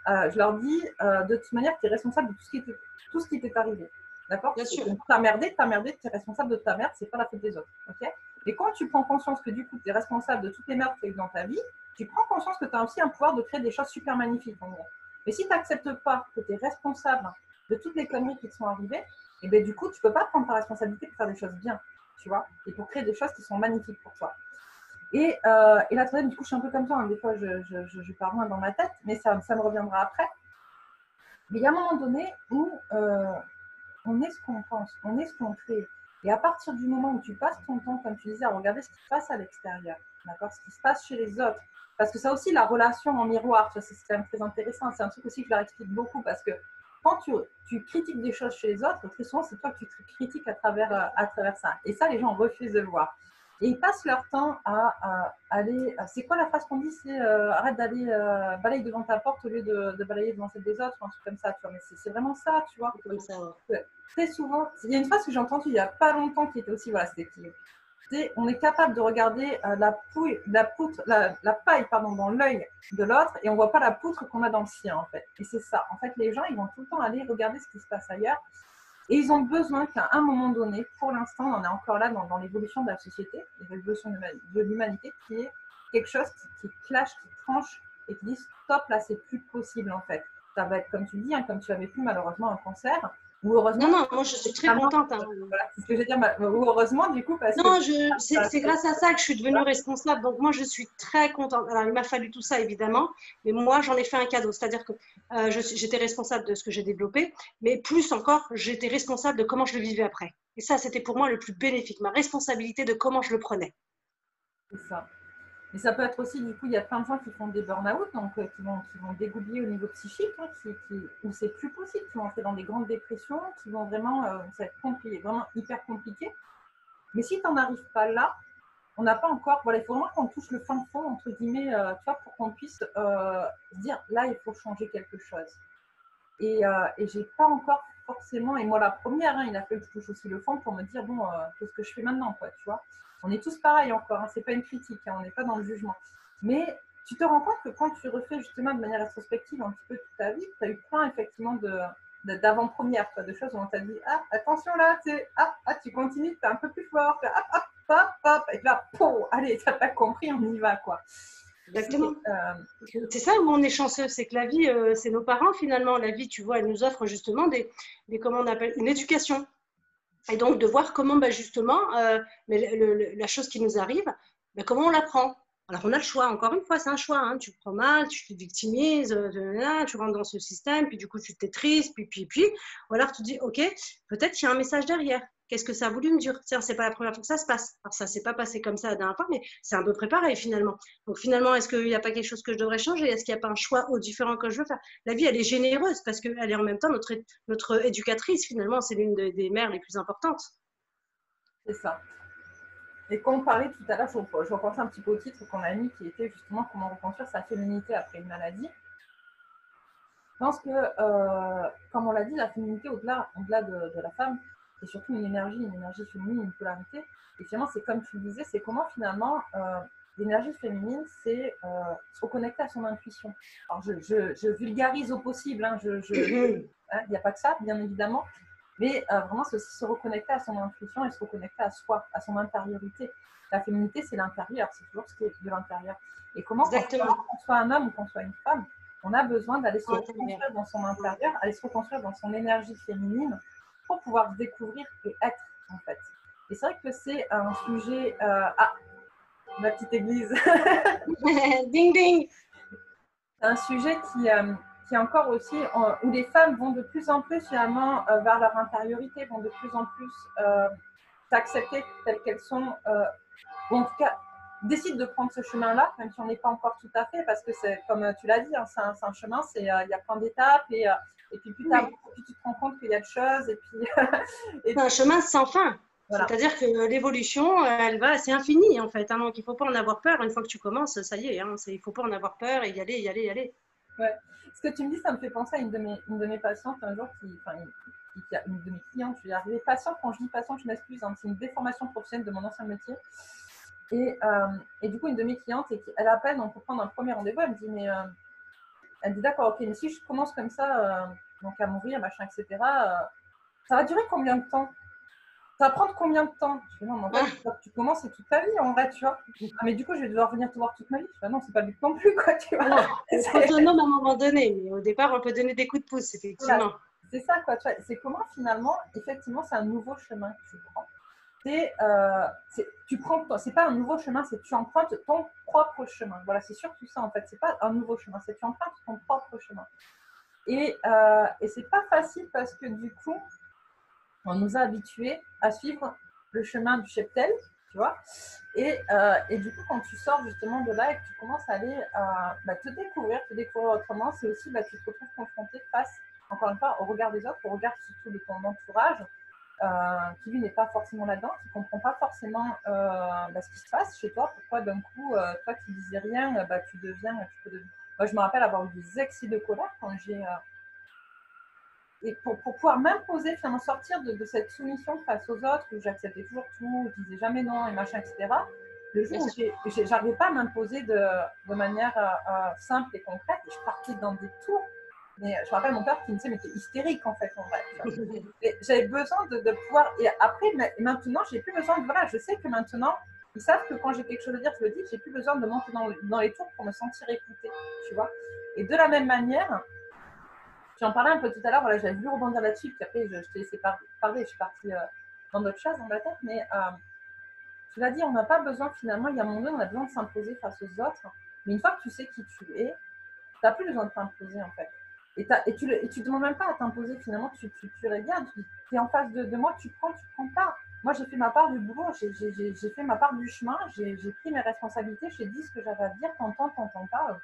je leur dis de toute manière, tu es responsable de tout ce qui t'est arrivé. D'accord? Bien sûr. T'as merdé, tu es responsable de ta merde, c'est pas la faute des autres. Okay, et quand tu prends conscience que du coup, tu es responsable de toutes les merdes que tu as eues dans ta vie, tu prends conscience que tu as aussi un pouvoir de créer des choses super magnifiques. En gros. Mais si tu n'acceptes pas que tu es responsable de toutes les conneries qui te sont arrivées, et bien du coup, tu ne peux pas prendre ta responsabilité pour faire des choses bien, tu vois, et pour créer des choses qui sont magnifiques pour toi. Et la troisième, du coup, je suis un peu comme toi, hein, des fois, je pars loin dans ma tête, mais ça me reviendra après. Mais il y a un moment donné où on est ce qu'on pense, on est ce qu'on crée. Et à partir du moment où tu passes ton temps, comme tu disais, à regarder ce qui se passe à l'extérieur, d'accord, ce qui se passe chez les autres, parce que ça aussi, la relation en miroir, c'est quand même très intéressant. C'est un truc aussi que je leur explique beaucoup, parce que quand tu critiques des choses chez les autres, très souvent, c'est toi que tu te critiques à travers ça. Et ça, les gens refusent de le voir. Et ils passent leur temps à aller. C'est quoi la phrase qu'on dit? C'est arrête d'aller balayer devant ta porte au lieu de balayer devant celle des autres, un truc comme ça. Tu vois. Mais c'est vraiment ça, tu vois. Comme ça, Très souvent, il y a une phrase que j'ai entendue il n'y a pas longtemps qui était aussi, voilà, c'était on est capable de regarder la paille pardon, dans l'œil de l'autre et on ne voit pas la poutre qu'on a dans le sien, en fait. Et c'est ça. En fait, les gens, ils vont tout le temps aller regarder ce qui se passe ailleurs. Et ils ont besoin qu'à un moment donné, pour l'instant, on est encore là dans l'évolution de la société, l'évolution de l'humanité, qui est quelque chose qui clash, qui tranche et qui dit stop, là, c'est plus possible en fait. Ça va être comme tu dis, hein, comme tu avais pu malheureusement un cancer, ou heureusement. Non, moi je suis très contente. Hein. Voilà, c'est ce que je veux dire, ou heureusement du coup, parce non, que. c'est grâce à ça que je suis devenue responsable. Donc moi je suis très contente. Alors il m'a fallu tout ça évidemment, mais moi j'en ai fait un cadeau. C'est-à-dire que j'étais responsable de ce que j'ai développé, mais plus encore, j'étais responsable de comment je le vivais après. Et ça, c'était pour moi le plus bénéfique, ma responsabilité de comment je le prenais. C'est ça. Mais ça peut être aussi, du coup, il y a plein de gens qui font des burn-out, donc qui vont dégoupiller au niveau psychique, hein, où c'est plus possible, qui vont entrer dans des grandes dépressions, qui vont vraiment, ça va être compliqué, vraiment hyper compliqué. Mais si tu n'en arrives pas là, on n'a pas encore, voilà, il faut vraiment qu'on touche le fin de fond, entre guillemets, tu vois, pour qu'on puisse se dire, là, il faut changer quelque chose. Et j'ai pas encore forcément, et moi la première, hein, il a fallu que je touche aussi le fond pour me dire, bon, qu'est-ce que je fais maintenant, quoi, tu vois. On est tous pareils encore, hein, c'est pas une critique, hein, on n'est pas dans le jugement. Mais tu te rends compte que quand tu refais justement de manière rétrospective un petit peu toute ta vie, tu as eu plein effectivement d'avant-première, de choses où on t'a dit ah, attention là, tu continues, tu es un peu plus fort, hop, hop, hop, hop, et là, pouf, allez, t'as pas compris, on y va, quoi. Exactement. C'est ça où on est chanceux, c'est que la vie, c'est nos parents finalement. La vie, tu vois, elle nous offre justement comment on appelle, une éducation. Et donc de voir comment justement, mais la chose qui nous arrive, comment on la prend. Alors on a le choix, encore une fois, c'est un choix. Hein. Tu prends mal, tu te victimises, tu rentres dans ce système, puis du coup tu t'es triste, puis. Ou alors tu te dis, ok, peut-être qu'il y a un message derrière. Qu'est-ce que ça a voulu me dire? Tiens, c'est pas la première fois que ça se passe. Alors ça s'est pas passé comme ça la dernière fois, mais c'est un peu préparé finalement. Donc finalement, est-ce qu'il n'y a pas quelque chose que je devrais changer? Est-ce qu'il n'y a pas un choix différent que je veux faire? La vie, elle est généreuse parce qu'elle est en même temps notre éducatrice finalement. C'est l'une des mères les plus importantes. C'est ça. Et quand on parlait tout à l'heure, je repensais un petit peu au titre qu'on a mis qui était justement comment reconstruire sa féminité après une maladie. Je pense que, comme on l'a dit, la féminité, au-delà de la femme, c'est surtout une énergie féminine, une polarité. Et finalement, c'est comme tu le disais, c'est comment finalement l'énergie féminine, c'est se reconnecter à son intuition. Alors, je vulgarise au possible, hein, il n'y a pas que ça, bien évidemment, mais vraiment, c'est aussi se reconnecter à son intuition et se reconnecter à soi, à son intériorité. La féminité, c'est l'intérieur, c'est toujours ce qui est de l'intérieur. Et comment, qu'on soit un homme ou qu'on soit une femme, on a besoin d'aller se reconstruire dans son intérieur, aller se reconstruire dans son énergie féminine pour pouvoir découvrir et être, en fait. Et c'est vrai que c'est un sujet... Ah, ma petite église. Ding, ding. C'est un sujet qui est encore aussi... où les femmes vont de plus en plus, finalement, vers leur intériorité, vont de plus en plus s'accepter telles qu'elles sont, ou en tout cas décide de prendre ce chemin-là, même si on n'est pas encore tout à fait, parce que c'est comme tu l'as dit, hein, c'est un chemin, il y a plein d'étapes, et puis plus tard, plus tu te rends compte qu'il y a de choses, et puis... c'est un chemin sans fin. Voilà. C'est-à-dire que l'évolution, c'est infini en fait. Hein, donc il ne faut pas en avoir peur. Une fois que tu commences, ça y est. Hein, il ne faut pas en avoir peur et y aller, y aller, y aller. Ouais. Ce que tu me dis, ça me fait penser à une de mes patientes un jour une de mes clientes, je vais y arriver. Patiente, quand je dis patiente, je m'excuse, hein, c'est une déformation professionnelle de mon ancien métier. Et du coup, une de mes clientes, elle appelle donc, pour prendre un premier rendez-vous, elle me dit, elle dit d'accord, ok, mais si je commence comme ça, donc à mourir, machin, etc., ça va durer combien de temps? Ça va prendre combien de temps? Je dis non, mais en fait, tu commences, c'est toute ta vie, en vrai, tu vois. Ah, mais du coup, je vais devoir venir te voir toute ma vie. Je dis, non, c'est pas le but non plus, quoi, tu vois. Non, c'est autonome à un moment donné, mais au départ, on peut donner des coups de pouce, effectivement. Voilà. C'est ça, quoi, tu vois. C'est comment, finalement, effectivement, c'est un nouveau chemin que tu prends. C'est pas un nouveau chemin, c'est tu empruntes ton propre chemin. Voilà, c'est surtout ça, en fait. C'est pas un nouveau chemin, c'est tu empruntes ton propre chemin. Et c'est pas facile parce que, du coup, on nous a habitués à suivre le chemin du cheptel, tu vois. Et du coup, quand tu sors justement de là et que tu commences à aller te découvrir autrement, c'est aussi tu te retrouves confronté face, encore une fois, au regard des autres, au regard surtout de ton entourage, qui lui n'est pas forcément là-dedans, qui ne comprend pas forcément ce qui se passe chez toi. Pourquoi d'un coup, toi qui disais rien, tu deviens... Moi, je me rappelle avoir eu des excès de colère quand j'ai... Et pour pouvoir m'imposer, finalement sortir de cette soumission face aux autres, où j'acceptais toujours tout, je disais jamais non, et machin, etc. Le jour où j'arrivais pas à m'imposer de manière simple et concrète, et je partais dans des tours. Mais je me rappelle mon père qui me disait, mais t'es hystérique en fait, en vrai. J'avais besoin de pouvoir. Et après, maintenant, j'ai plus besoin de. Voilà, je sais que maintenant, ils savent que quand j'ai quelque chose à dire, je le dis, j'ai plus besoin de monter dans les tours pour me sentir écoutée, tu vois. Et de la même manière, j'en parlais un peu tout à l'heure, voilà, j'avais voulu rebondir là-dessus, puis après, je t'ai laissé parler, je suis partie dans d'autres choses dans ma tête, mais tu l'as dit, on n'a pas besoin finalement, il y a un moment donné, on a besoin de s'imposer face aux autres, mais une fois que tu sais qui tu es, tu n'as plus besoin de t'imposer en fait. Et tu ne demandes même pas à t'imposer finalement, tu regardes, tu es en face de moi, tu prends pas. Moi, j'ai fait ma part du boulot, j'ai fait ma part du chemin, j'ai pris mes responsabilités, j'ai dit ce que j'avais à dire, t'entends pas.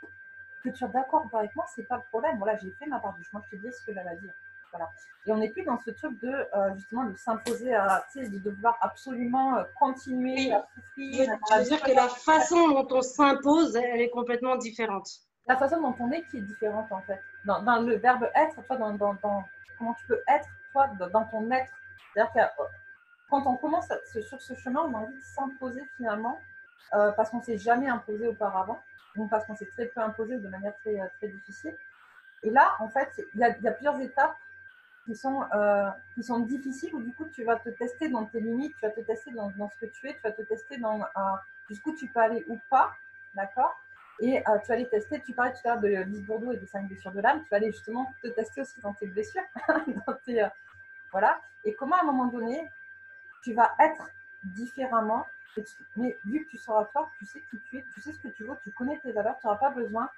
Que tu sois d'accord avec moi, c'est pas le problème. Voilà, j'ai fait ma part du chemin, je te dis ce que j'avais à dire. Voilà. Et on n'est plus dans ce truc de justement de s'imposer de devoir absolument continuer à souffrir. Tu veux dire que la façon dont on s'impose, elle est complètement différente. La façon dont on est qui est différente en fait. Dans le verbe être, toi, dans comment tu peux être, toi, dans ton être. C'est-à-dire que quand on commence sur ce chemin, on a envie de s'imposer finalement parce qu'on ne s'est jamais imposé auparavant. Donc parce qu'on s'est très peu imposé de manière très, très difficile. Et là, en fait, il y a plusieurs étapes qui sont difficiles, où du coup tu vas te tester dans tes limites, tu vas te tester dans ce que tu es, tu vas te tester dans jusqu'où tu peux aller ou pas, d'accord. Et tu vas aller tester, tu parlais tout à l'heure de Lise Bourbeau et des 5 blessures de l'âme, tu vas aller justement te tester aussi dans tes blessures, dans tes, voilà. Et comment à un moment donné, tu vas être différemment, mais vu que tu sauras toi, tu sais qui tu es, tu sais ce que tu veux, tu connais tes valeurs, tu n'auras pas besoin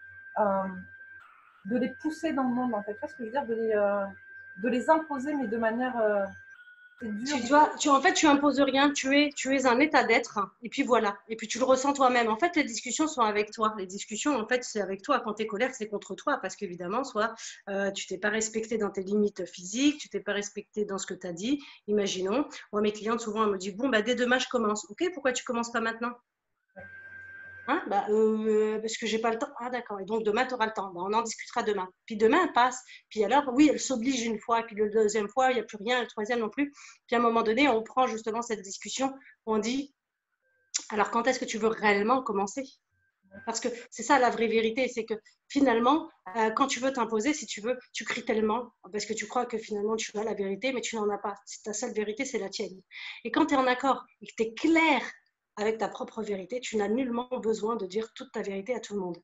de les pousser dans le monde, en fait. Tu vois ce que je veux dire, de les imposer, mais de manière c'est dur. En fait, tu imposes rien, tu es un état d'être, et puis voilà. Et puis tu le ressens toi-même. En fait, les discussions sont avec toi. Les discussions, en fait, c'est avec toi. Quand tu es colère, c'est contre toi, parce qu'évidemment, soit tu t'es pas respecté dans tes limites physiques, tu t'es pas respecté dans ce que tu as dit. Imaginons, moi, mes clientes, souvent, elles me disent, bon, bah, dès demain, je commence. Ok, pourquoi tu commences pas maintenant? Hein, parce que j'ai pas le temps. Ah d'accord, et donc demain tu auras le temps. On en discutera demain. Puis demain elle passe. Puis alors, oui, elle s'oblige une fois, puis la deuxième fois, il n'y a plus rien, le troisième non plus. Puis à un moment donné, on prend justement cette discussion, on dit, alors quand est-ce que tu veux réellement commencer? Parce que c'est ça la vraie vérité, c'est que finalement, quand tu veux t'imposer, si tu veux, tu cries tellement, parce que tu crois que finalement tu as la vérité, mais tu n'en as pas. Ta seule vérité, c'est la tienne. Et quand tu es en accord et que tu es clair avec ta propre vérité, tu n'as nullement besoin de dire toute ta vérité à tout le monde.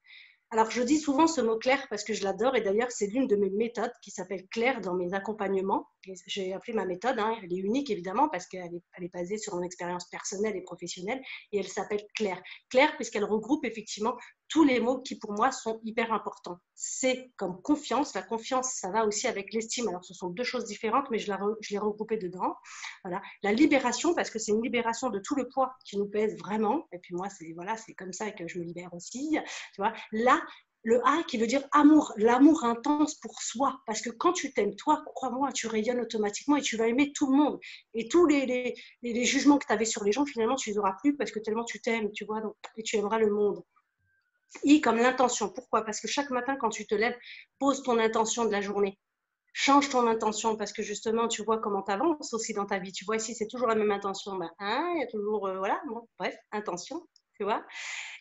Alors, je dis souvent ce mot clair parce que je l'adore et d'ailleurs, c'est l'une de mes méthodes qui s'appelle clair dans mes accompagnements. J'ai appelé ma méthode, hein, elle est unique évidemment parce qu'elle est basée sur mon expérience personnelle et professionnelle et elle s'appelle clair. Clair puisqu'elle regroupe effectivement tous les mots qui pour moi sont hyper importants. C'est comme confiance. La confiance, ça va aussi avec l'estime. Alors, ce sont deux choses différentes, mais je l'ai regroupé dedans. Voilà. La libération, parce que c'est une libération de tout le poids qui nous pèse vraiment. Et puis moi, c'est comme ça que je me libère aussi. Tu vois, là, le A qui veut dire amour, l'amour intense pour soi. Parce que quand tu t'aimes toi, crois-moi, tu rayonnes automatiquement et tu vas aimer tout le monde. Et tous les jugements que tu avais sur les gens, finalement, tu les auras plus parce que tellement tu t'aimes, tu vois, donc, et tu aimeras le monde. I comme l'intention. Pourquoi? Parce que chaque matin, quand tu te lèves, pose ton intention de la journée. Change ton intention parce que justement, tu vois comment tu avances aussi dans ta vie. Tu vois, ici, c'est toujours la même intention. Ben, hein, il y a toujours, voilà, bon, bref, intention, tu vois.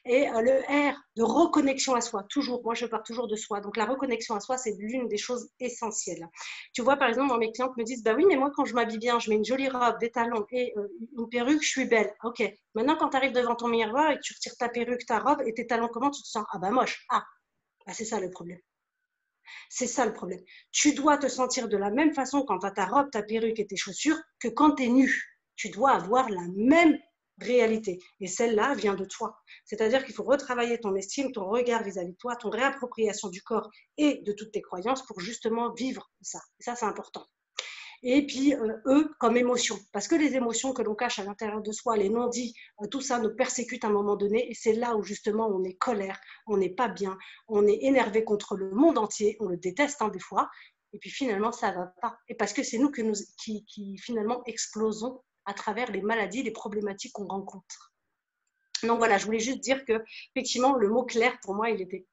Et le R, de reconnexion à soi, toujours. Moi, je pars toujours de soi. Donc, la reconnexion à soi, c'est l'une des choses essentielles. Tu vois, par exemple, mes clientes me disent, bah oui, mais moi, quand je m'habille bien, je mets une jolie robe, des talons et une perruque, je suis belle. Ok. Maintenant, quand tu arrives devant ton miroir et que tu retires ta perruque, ta robe et tes talons, comment tu te sens? Ah bah moche. Ah, bah, c'est ça le problème. C'est ça le problème. Tu dois te sentir de la même façon quand tu as ta robe, ta perruque et tes chaussures que quand tu es nu. Tu dois avoir la même réalité. Et celle-là vient de toi. C'est-à-dire qu'il faut retravailler ton estime, ton regard vis-à-vis de toi, ton réappropriation du corps et de toutes tes croyances pour justement vivre ça. Et ça, c'est important. Et puis, eux, comme émotion. Parce que les émotions que l'on cache à l'intérieur de soi, les non-dits, tout ça nous persécute à un moment donné. Et c'est là où, justement, on est colère, on n'est pas bien, on est énervé contre le monde entier, on le déteste des fois. Et puis, finalement, ça ne va pas. Et parce que c'est nous qui, finalement, explosons à travers les maladies, les problématiques qu'on rencontre. Donc, voilà, je voulais juste dire que, effectivement, le mot clair, pour moi, il était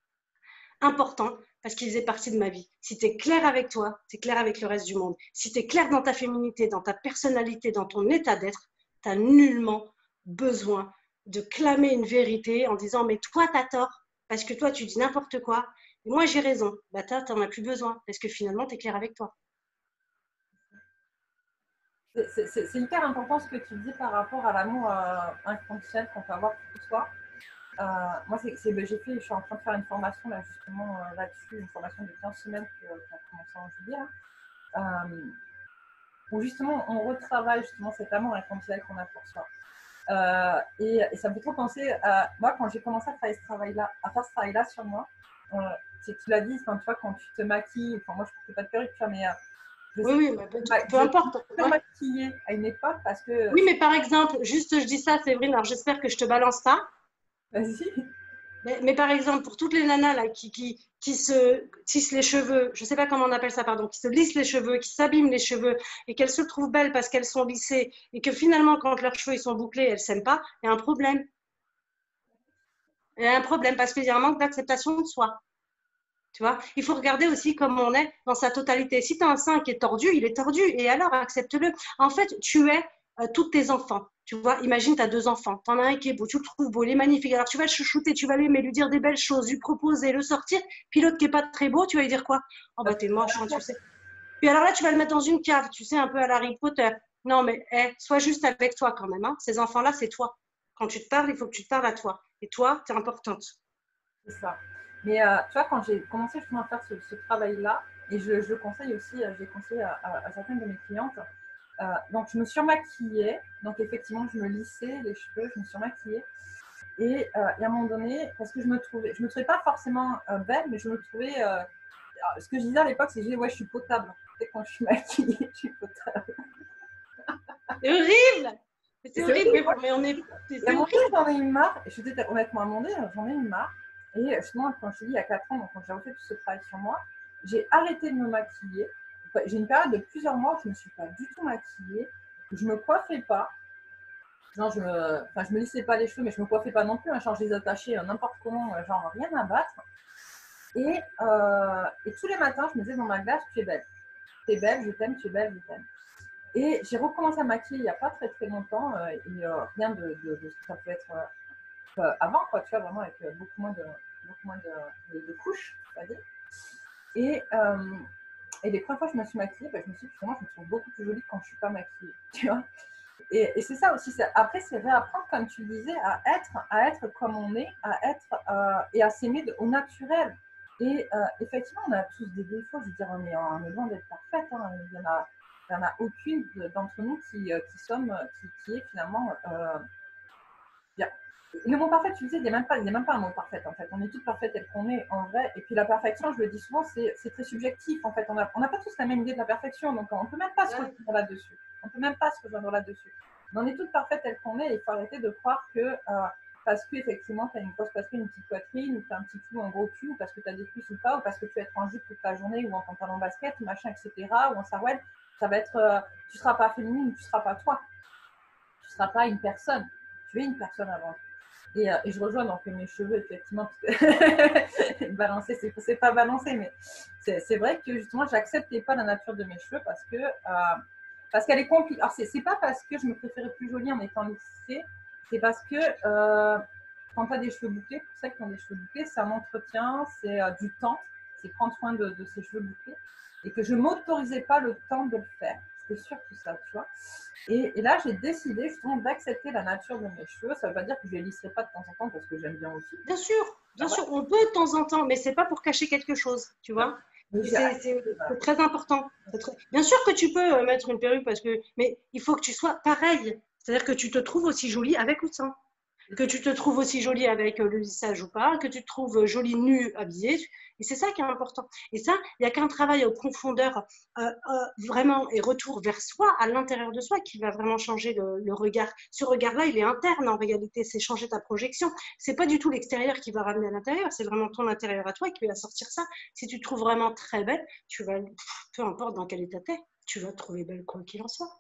important parce qu'il faisait partie de ma vie. Si tu es clair avec toi, tu es clair avec le reste du monde. Si tu es clair dans ta féminité, dans ta personnalité, dans ton état d'être, tu n'as nullement besoin de clamer une vérité en disant mais toi tu as tort parce que toi tu dis n'importe quoi et moi j'ai raison. Bah tu n'en as plus besoin parce que finalement tu es clair avec toi. C'est hyper important ce que tu dis par rapport à l'amour inconscient qu'on peut avoir pour soi. Moi, je suis en train de faire une formation là, justement là-dessus, une formation de 15 semaines qui a commencé en juillet, où justement on retravaille justement cet amour inconditionnel qu'on a pour soi. Et ça me fait trop penser à moi quand j'ai commencé à faire ce travail-là sur moi. Tu l'as dit, tu vois, quand tu te maquilles, enfin, moi je ne portais pas de perruque, tu vois, mais oui, peu importe. Je me maquillais à une époque parce que. Oui, mais par exemple, juste je dis ça, Séverine, alors j'espère que je te balance pas. Vas-y. Mais par exemple, pour toutes les nanas là, qui se tissent les cheveux, je ne sais pas comment on appelle ça, pardon, qui se lissent les cheveux, qui s'abîment les cheveux et qu'elles se trouvent belles parce qu'elles sont lissées et que finalement, quand leurs cheveux ils sont bouclés, elles ne s'aiment pas, il y a un problème. Il y a un problème parce qu'il y a un manque d'acceptation de soi. Tu vois, il faut regarder aussi comment on est dans sa totalité. Si tu as un sein qui est tordu, il est tordu. Et alors, accepte-le. En fait, tu es tous tes enfants. Tu vois, imagine, tu as 2 enfants. Tu en as un qui est beau, tu le trouves beau, il est magnifique. Alors, tu vas le chouchouter, tu vas l'aimer, lui dire des belles choses, lui proposer, le sortir. Puis l'autre qui n'est pas très beau, tu vas lui dire quoi? Oh, bah, t'es moche, hein, tu sais. Puis alors là, tu vas le mettre dans une cave, tu sais, un peu à la Harry Potter. Non, mais sois juste avec toi quand même. Hein. Ces enfants-là, c'est toi. Quand tu te parles, il faut que tu te parles à toi. Et toi, tu es importante. C'est ça. Mais tu vois, quand j'ai commencé justement à faire ce travail-là, et je le conseille aussi, j'ai conseillé à certaines de mes clientes, donc je me surmaquillais, donc effectivement je me lissais les cheveux, je me surmaquillais, et à un moment donné, parce que je me trouvais pas forcément belle, mais je me trouvais, ce que je disais à l'époque, c'est que je disais, ouais, je suis potable. Tu sais, quand je suis maquillée, je suis potable. C'est horrible. C'est C'est horrible, horrible. mais on est. Et à un C'est moment donné, horrible. j'en ai eu marre. Je te dis honnêtement, à un moment donné, j'en ai eu marre. Et justement, quand je te dis il y a 4 ans, donc quand j'ai refait tout ce travail sur moi, j'ai arrêté de me maquiller. Enfin, j'ai une période de plusieurs mois où je ne me suis pas du tout maquillée, où je ne me coiffais pas. Genre, je me lissais pas les cheveux, mais je ne me coiffais pas non plus. Hein, genre, je les attachais n'importe comment, genre rien à battre. Et tous les matins, je me disais dans ma glace, tu es belle. Tu es belle, je t'aime, tu es belle, je t'aime. Et j'ai recommencé à maquiller il n'y a pas très très longtemps. Rien de ce que ça peut être avant, quoi, tu vois, vraiment avec beaucoup moins de couches, on va dire. Et, et les premières fois que je me suis maquillée, je me suis dit, finalement, je me trouve beaucoup plus jolie quand je ne suis pas maquillée, tu vois. Et c'est ça aussi. Après, c'est réapprendre, comme tu le disais, à être comme on est, à être et à s'aimer au naturel. Et effectivement, on a tous des défauts. Je veux dire, on est loin d'être parfaite. Hein. Il y en a aucune d'entre nous qui est finalement bien. Le mot parfait, tu disais, il n'y a même pas un mot parfait en fait. On est toutes parfaites telles qu'on est en vrai. Et puis la perfection, je le dis souvent, c'est très subjectif en fait. On n'a pas tous la même idée de la perfection, donc on ne peut même pas se rejoindre là-dessus. On peut même pas se rejoindre là-dessus. On est toutes parfaites telles qu'on est et il faut arrêter de croire que parce qu'effectivement tu as une grosse poitrine, une petite poitrine, ou tu as un petit cul, un gros cul, ou parce que tu as des cuisses ou pas, ou parce que tu vas être en jupe toute la journée, ou en pantalon basket, machin, etc., ou en sarouel, ça va être, tu ne seras pas féminine, tu ne seras pas toi. Tu ne seras pas une personne. Tu es une personne avant. Et je rejoins donc mes cheveux, effectivement, parce que balancer, c'est pas balancer, mais c'est vrai que justement, j'acceptais pas la nature de mes cheveux parce qu'elle est compliquée. Alors, c'est pas parce que je me préférais plus jolie en étant lissée, c'est parce que quand tu as des cheveux bouclés, pour celles qui ont des cheveux bouclés, c'est un entretien, c'est du temps, c'est prendre soin de ces cheveux bouclés, et que je m'autorisais pas le temps de le faire. C'était surtout ça, tu vois. Et là, j'ai décidé justement d'accepter la nature de mes cheveux. Ça ne veut pas dire que je ne les lisserai pas de temps en temps parce que j'aime bien aussi. Bien sûr, on peut de temps en temps, mais c'est pas pour cacher quelque chose, tu vois. C'est très important. Bien sûr que tu peux mettre une perruque mais il faut que tu sois pareil. C'est-à-dire que tu te trouves aussi jolie avec ou sans. Que tu te trouves aussi jolie avec le lissage ou pas, que tu te trouves jolie nue, habillée. Et c'est ça qui est important. Et ça, il n'y a qu'un travail en profondeur vraiment et retour vers soi, à l'intérieur de soi, qui va vraiment changer le regard. Ce regard-là, il est interne en réalité, c'est changer ta projection. C'est pas du tout l'extérieur qui va ramener à l'intérieur, c'est vraiment ton intérieur à toi qui va sortir ça. Si tu te trouves vraiment très belle, tu vas, peu importe dans quel état t'es, tu vas te trouver belle quoi qu'il en soit.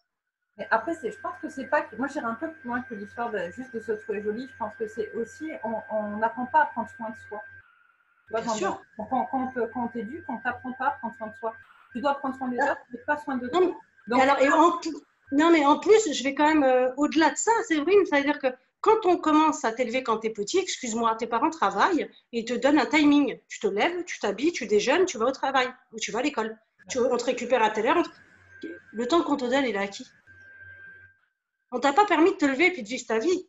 Mais après, je pense que c'est pas. Moi, j'irais un peu plus loin que l'histoire juste de se trouver jolie. Je pense que c'est aussi. On n'apprend pas à prendre soin de soi. Tu vois, Bien sûr. quand on t'éduque, on t'apprend pas à prendre soin de soi. Tu dois prendre soin des autres, mais pas soin de toi. Non, Donc, non, mais en plus, je vais quand même au-delà de ça, Séverine, c'est-à-dire que quand on commence à t'élever quand tu es petit, excuse-moi, tes parents travaillent et te donnent un timing. Tu te lèves, tu t'habilles, tu déjeunes, tu vas au travail ou tu vas à l'école. On te récupère à telle heure. Le temps qu'on te donne, il est acquis. On t'a pas permis de te lever et puis de vivre ta vie.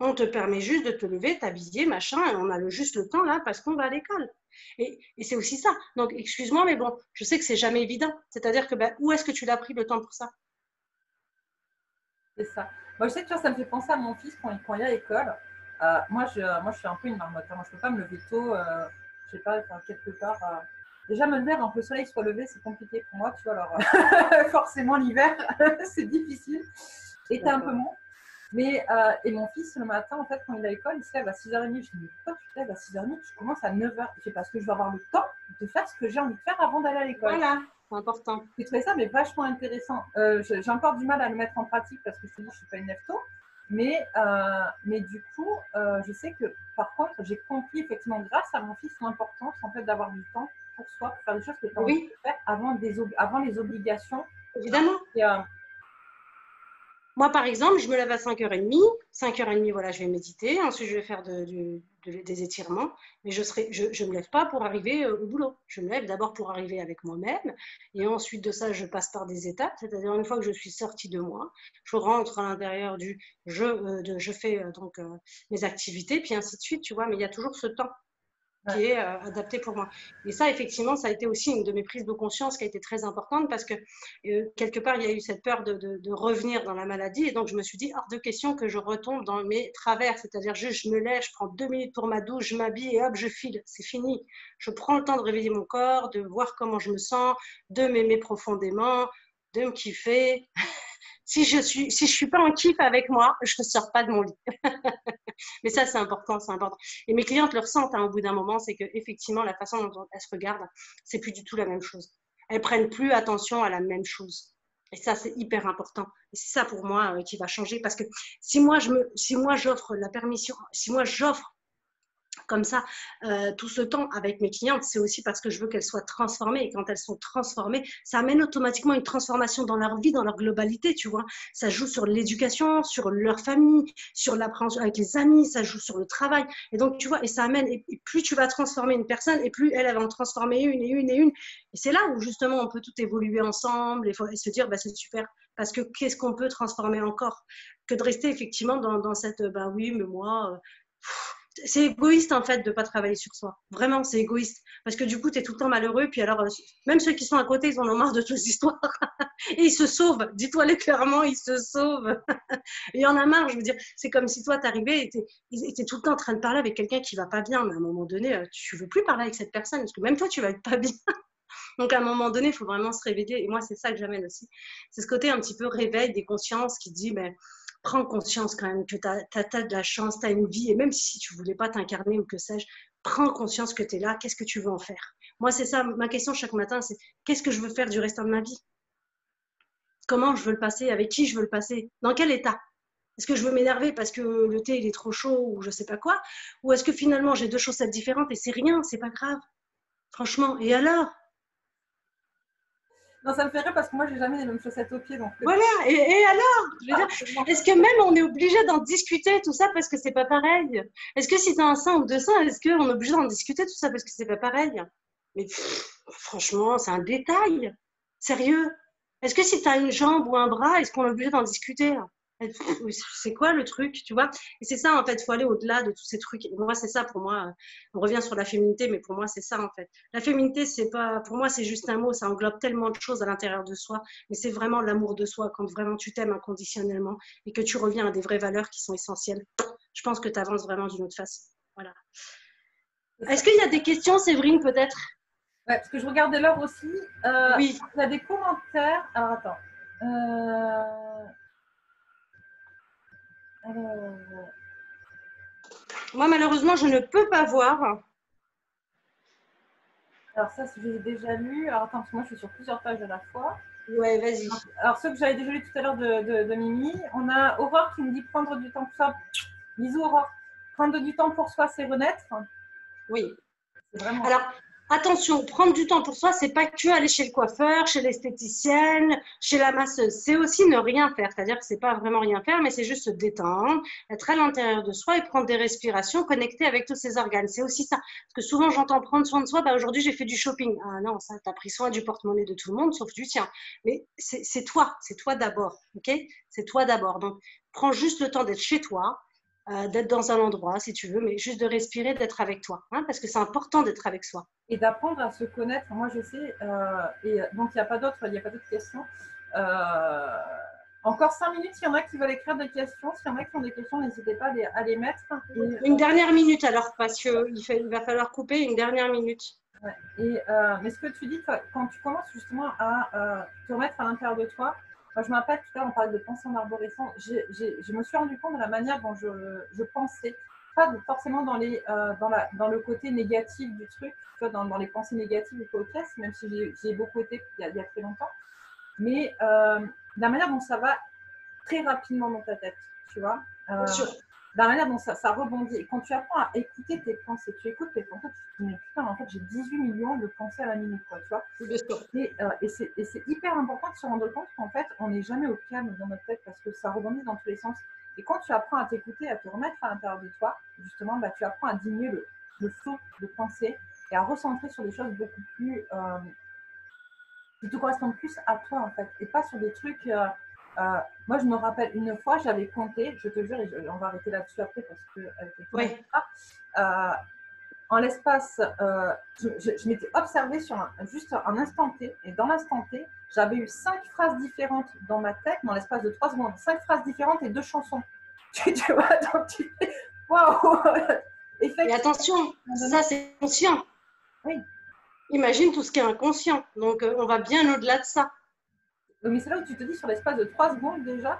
On te permet juste de te lever, t'habiller, machin, et on a juste le temps là parce qu'on va à l'école. Et c'est aussi ça. Donc, excuse-moi, mais bon, je sais que c'est jamais évident. C'est-à-dire que où est-ce que tu l'as pris le temps pour ça? c'est ça. Moi, je sais que tu vois, ça me fait penser à mon fils quand il est à l'école. Moi, je suis un peu une marmotte. Moi, je ne peux pas me lever tôt. Je sais pas, quelque part. Déjà, me lever avant que le soleil soit levé, c'est compliqué pour moi. Tu vois, alors forcément, l'hiver, c'est difficile. Et un peu moins. Mais, et mon fils, le matin, en fait, quand il est à l'école, il se lève à 6h30. Je dis, mais pourquoi tu te lèves à 6h30? Je commence à 9h. C'est parce que je vais avoir le temps de faire ce que j'ai envie de faire avant d'aller à l'école. Voilà, c'est important. J'ai trouvé ça mais vachement intéressant. J'ai encore du mal à le mettre en pratique parce que je te dis, je ne suis pas une lève-tôt. Mais du coup, je sais que par contre, j'ai compris effectivement grâce à mon fils l'importance en fait d'avoir du temps pour soi, pour faire des choses que tu as envie de faire avant les obligations. Évidemment. Moi, par exemple, je me lève à 5h30. 5h30, voilà, je vais méditer. Ensuite, je vais faire des étirements. Mais je me lève pas pour arriver au boulot. Je me lève d'abord pour arriver avec moi-même. Et ensuite de ça, je passe par des étapes. C'est-à-dire, une fois que je suis sortie de moi, je rentre à l'intérieur je fais mes activités, puis ainsi de suite, tu vois. Mais il y a toujours ce temps Ouais. qui est adapté pour moi. Et ça, effectivement, ça a été aussi une de mes prises de conscience qui a été très importante parce que quelque part, il y a eu cette peur de revenir dans la maladie. Et donc, je me suis dit, hors de question que je retombe dans mes travers. C'est-à-dire, je me lève, je prends 2 minutes pour ma douche, je m'habille et hop, je file. C'est fini. Je prends le temps de réveiller mon corps, de voir comment je me sens, de m'aimer profondément, de me kiffer. Si je suis pas en kiff avec moi, je ne sors pas de mon lit. Mais ça, c'est important, c'est important. Et mes clientes le ressentent au bout d'un moment, c'est qu'effectivement, la façon dont elles se regardent, c'est plus du tout la même chose. Elles prennent plus attention à la même chose. Et ça, c'est hyper important. Et c'est ça pour moi qui va changer. Parce que si moi j'offre la permission, si moi j'offre comme ça, tout ce temps avec mes clientes, c'est aussi parce que je veux qu'elles soient transformées. Et quand elles sont transformées, ça amène automatiquement une transformation dans leur vie, dans leur globalité, tu vois. Ça joue sur l'éducation, sur leur famille, sur l'appréhension avec les amis, ça joue sur le travail. Et donc, tu vois, et ça amène, et plus tu vas transformer une personne, et plus elle va en transformer une et une et une. Et c'est là où justement on peut tout évoluer ensemble et se dire, bah, c'est super. Parce que qu'est-ce qu'on peut transformer encore que de rester effectivement dans cette, bah oui, mais moi, c'est égoïste en fait de ne pas travailler sur soi. Vraiment, c'est égoïste. Parce que du coup, tu es tout le temps malheureux. Puis alors, même ceux qui sont à côté, ils en ont marre de toutes ces histoires. Et ils se sauvent. Dis-toi-les clairement, ils se sauvent. Et il y en a marre. Je veux dire, c'est comme si toi, t'arrivais et t'es tout le temps en train de parler avec quelqu'un qui va pas bien. Mais à un moment donné, tu veux plus parler avec cette personne. Parce que même toi, tu vas être pas bien. Donc à un moment donné, il faut vraiment se réveiller. Et moi, c'est ça que j'amène aussi. C'est ce côté un petit peu réveil des consciences qui dit, ben, prends conscience quand même que tu as de la chance, tu as une vie. Et même si tu ne voulais pas t'incarner ou que sais-je, prends conscience que tu es là. Qu'est-ce que tu veux en faire? Moi, c'est ça. Ma question chaque matin, c'est qu'est-ce que je veux faire du restant de ma vie? Comment je veux le passer? Avec qui je veux le passer? Dans quel état? Est-ce que je veux m'énerver parce que le thé il est trop chaud ou je sais pas quoi? Ou est-ce que finalement j'ai deux chaussettes différentes et c'est rien, c'est pas grave? Franchement. Et alors? Non, ça me fait rire parce que moi, j'ai jamais les mêmes chaussettes aux pieds. Donc, Voilà, et alors, je veux dire, absolument. est-ce que même on est obligé d'en discuter tout ça parce que c'est pas pareil? Est-ce que si tu as un sein ou deux seins, est-ce qu'on est obligé d'en discuter tout ça parce que c'est pas pareil? Mais franchement, c'est un détail. Sérieux. Est-ce que si tu as une jambe ou un bras, est-ce qu'on est obligé d'en discuter? C'est quoi le truc, tu vois? Et c'est ça, en fait, il faut aller au-delà de tous ces trucs. Et moi, c'est ça pour moi. On revient sur la féminité, mais pour moi, c'est ça, en fait. La féminité, c'est pas, pour moi, c'est juste un mot. Ça englobe tellement de choses à l'intérieur de soi. Mais c'est vraiment l'amour de soi, quand vraiment tu t'aimes inconditionnellement et que tu reviens à des vraies valeurs qui sont essentielles. Je pense que tu avances vraiment d'une autre façon. Voilà. Est-ce qu'il y a des questions, Séverine, peut-être? Ouais, parce que je regardais l'heure aussi. Oui. Il y a des commentaires. Alors, attends. Euh, alors, Moi, malheureusement, je ne peux pas voir. alors ça, j'ai déjà lu. Alors, attends, parce que moi, je suis sur plusieurs pages à la fois. Ouais, vas-y. Alors, ceux que j'avais déjà lu tout à l'heure de Mimi, on a Aurore qui me dit prendre du temps pour soi. Bisous, Aurore. Prendre du temps pour soi, c'est renaître. Oui. C'est vraiment ça. Alors, attention, prendre du temps pour soi, c'est pas que aller chez le coiffeur, chez l'esthéticienne, chez la masseuse. C'est aussi ne rien faire. C'est-à-dire que c'est pas vraiment rien faire, mais c'est juste se détendre, être à l'intérieur de soi et prendre des respirations connectées avec tous ses organes. C'est aussi ça. Parce que souvent, j'entends prendre soin de soi. Bah, aujourd'hui, j'ai fait du shopping. Ah non, ça, t'as pris soin du porte-monnaie de tout le monde, sauf du tien. Mais c'est toi d'abord. OK? C'est toi d'abord. Donc, prends juste le temps d'être chez toi, d'être dans un endroit, si tu veux, mais juste de respirer, d'être avec toi, hein, parce que c'est important d'être avec soi. Et d'apprendre à se connaître. Moi, je sais, et donc il n'y a pas d'autres questions. Euh, Encore 5 minutes, s'il y en a qui veulent écrire des questions, s'il y en a qui ont des questions, n'hésitez pas à les mettre. Une dernière minute alors, parce qu'il va falloir couper une dernière minute. Ouais. Mais ce que tu dis, quand tu commences justement à te remettre à l'intérieur de toi, moi, je me rappelle tout à l'heure, on parlait de pensée en arborescence, je me suis rendu compte de la manière dont je pensais, pas forcément dans le côté négatif du truc, dans les pensées négatives ou coquesses, même si j'y ai beaucoup été il y a très longtemps, mais la manière dont ça va très rapidement dans ta tête, tu vois. Bien sûr. la manière dont ça rebondit. Et quand tu apprends à écouter tes pensées, tu écoutes tes pensées, tu te dis, mais putain, en fait, j'ai 18 millions de pensées à la minute, quoi, tu vois. Bien sûr. Et c'est hyper important de se rendre compte qu'en fait, on n'est jamais au calme dans notre tête parce que ça rebondit dans tous les sens. Et quand tu apprends à t'écouter, à te remettre à l'intérieur de toi, justement, bah, tu apprends à diminuer le flot de pensée et à recentrer sur des choses beaucoup plus qui te correspondent plus à toi, en fait, et pas sur des trucs. Moi, je me rappelle une fois, j'avais compté, je te jure, et on va arrêter là-dessus après parce que Oui. en l'espace, je m'étais observée sur juste un instant T, et dans l'instant T, j'avais eu 5 phrases différentes dans ma tête, dans l'espace de 3 secondes, 5 phrases différentes et 2 chansons. Tu vois, donc tu fais waouh! Et attention, ça c'est conscient. Oui. Imagine tout ce qui est inconscient. Donc, on va bien au-delà de ça. Mais c'est là où tu te dis, sur l'espace de 3 secondes déjà,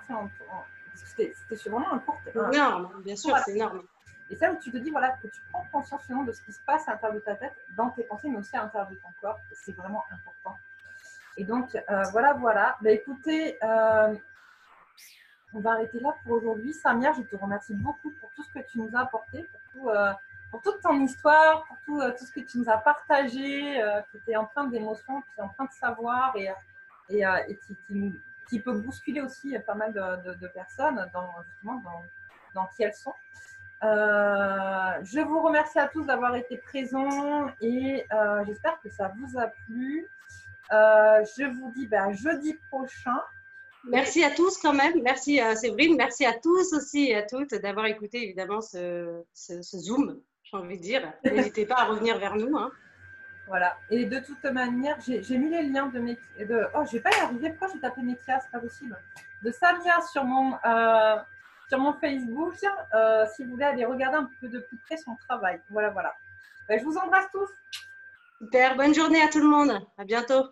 c'était vraiment un court. C'est énorme, bien sûr, c'est énorme. Et c'est là où tu te dis, voilà, que tu prends conscience finalement de ce qui se passe à l'intérieur de ta tête, dans tes pensées, mais aussi à l'intérieur de ton corps. C'est vraiment important. Et donc, voilà. Bah, écoutez, on va arrêter là pour aujourd'hui. Samia, je te remercie beaucoup pour tout ce que tu nous as apporté, pour toute ton histoire, pour tout ce que tu nous as partagé, qui était empreint d'émotions, qui est empreint de savoir et qui peut bousculer aussi pas mal de personnes dans qui elles sont. Je vous remercie à tous d'avoir été présents et j'espère que ça vous a plu. Je vous dis jeudi prochain. Merci à tous quand même. Merci à Séverine. Merci à tous aussi et à toutes d'avoir écouté évidemment ce Zoom, j'ai envie de dire. N'hésitez pas à revenir vers nous. Hein. Voilà. Et de toute manière, j'ai mis les liens oh, je vais pas y arriver. Pourquoi j'ai tapé Mekia? C'est pas possible. De Samia sur mon Facebook, si vous voulez aller regarder un peu de plus près son travail. Voilà. Je vous embrasse tous. Super. Bonne journée à tout le monde. À bientôt.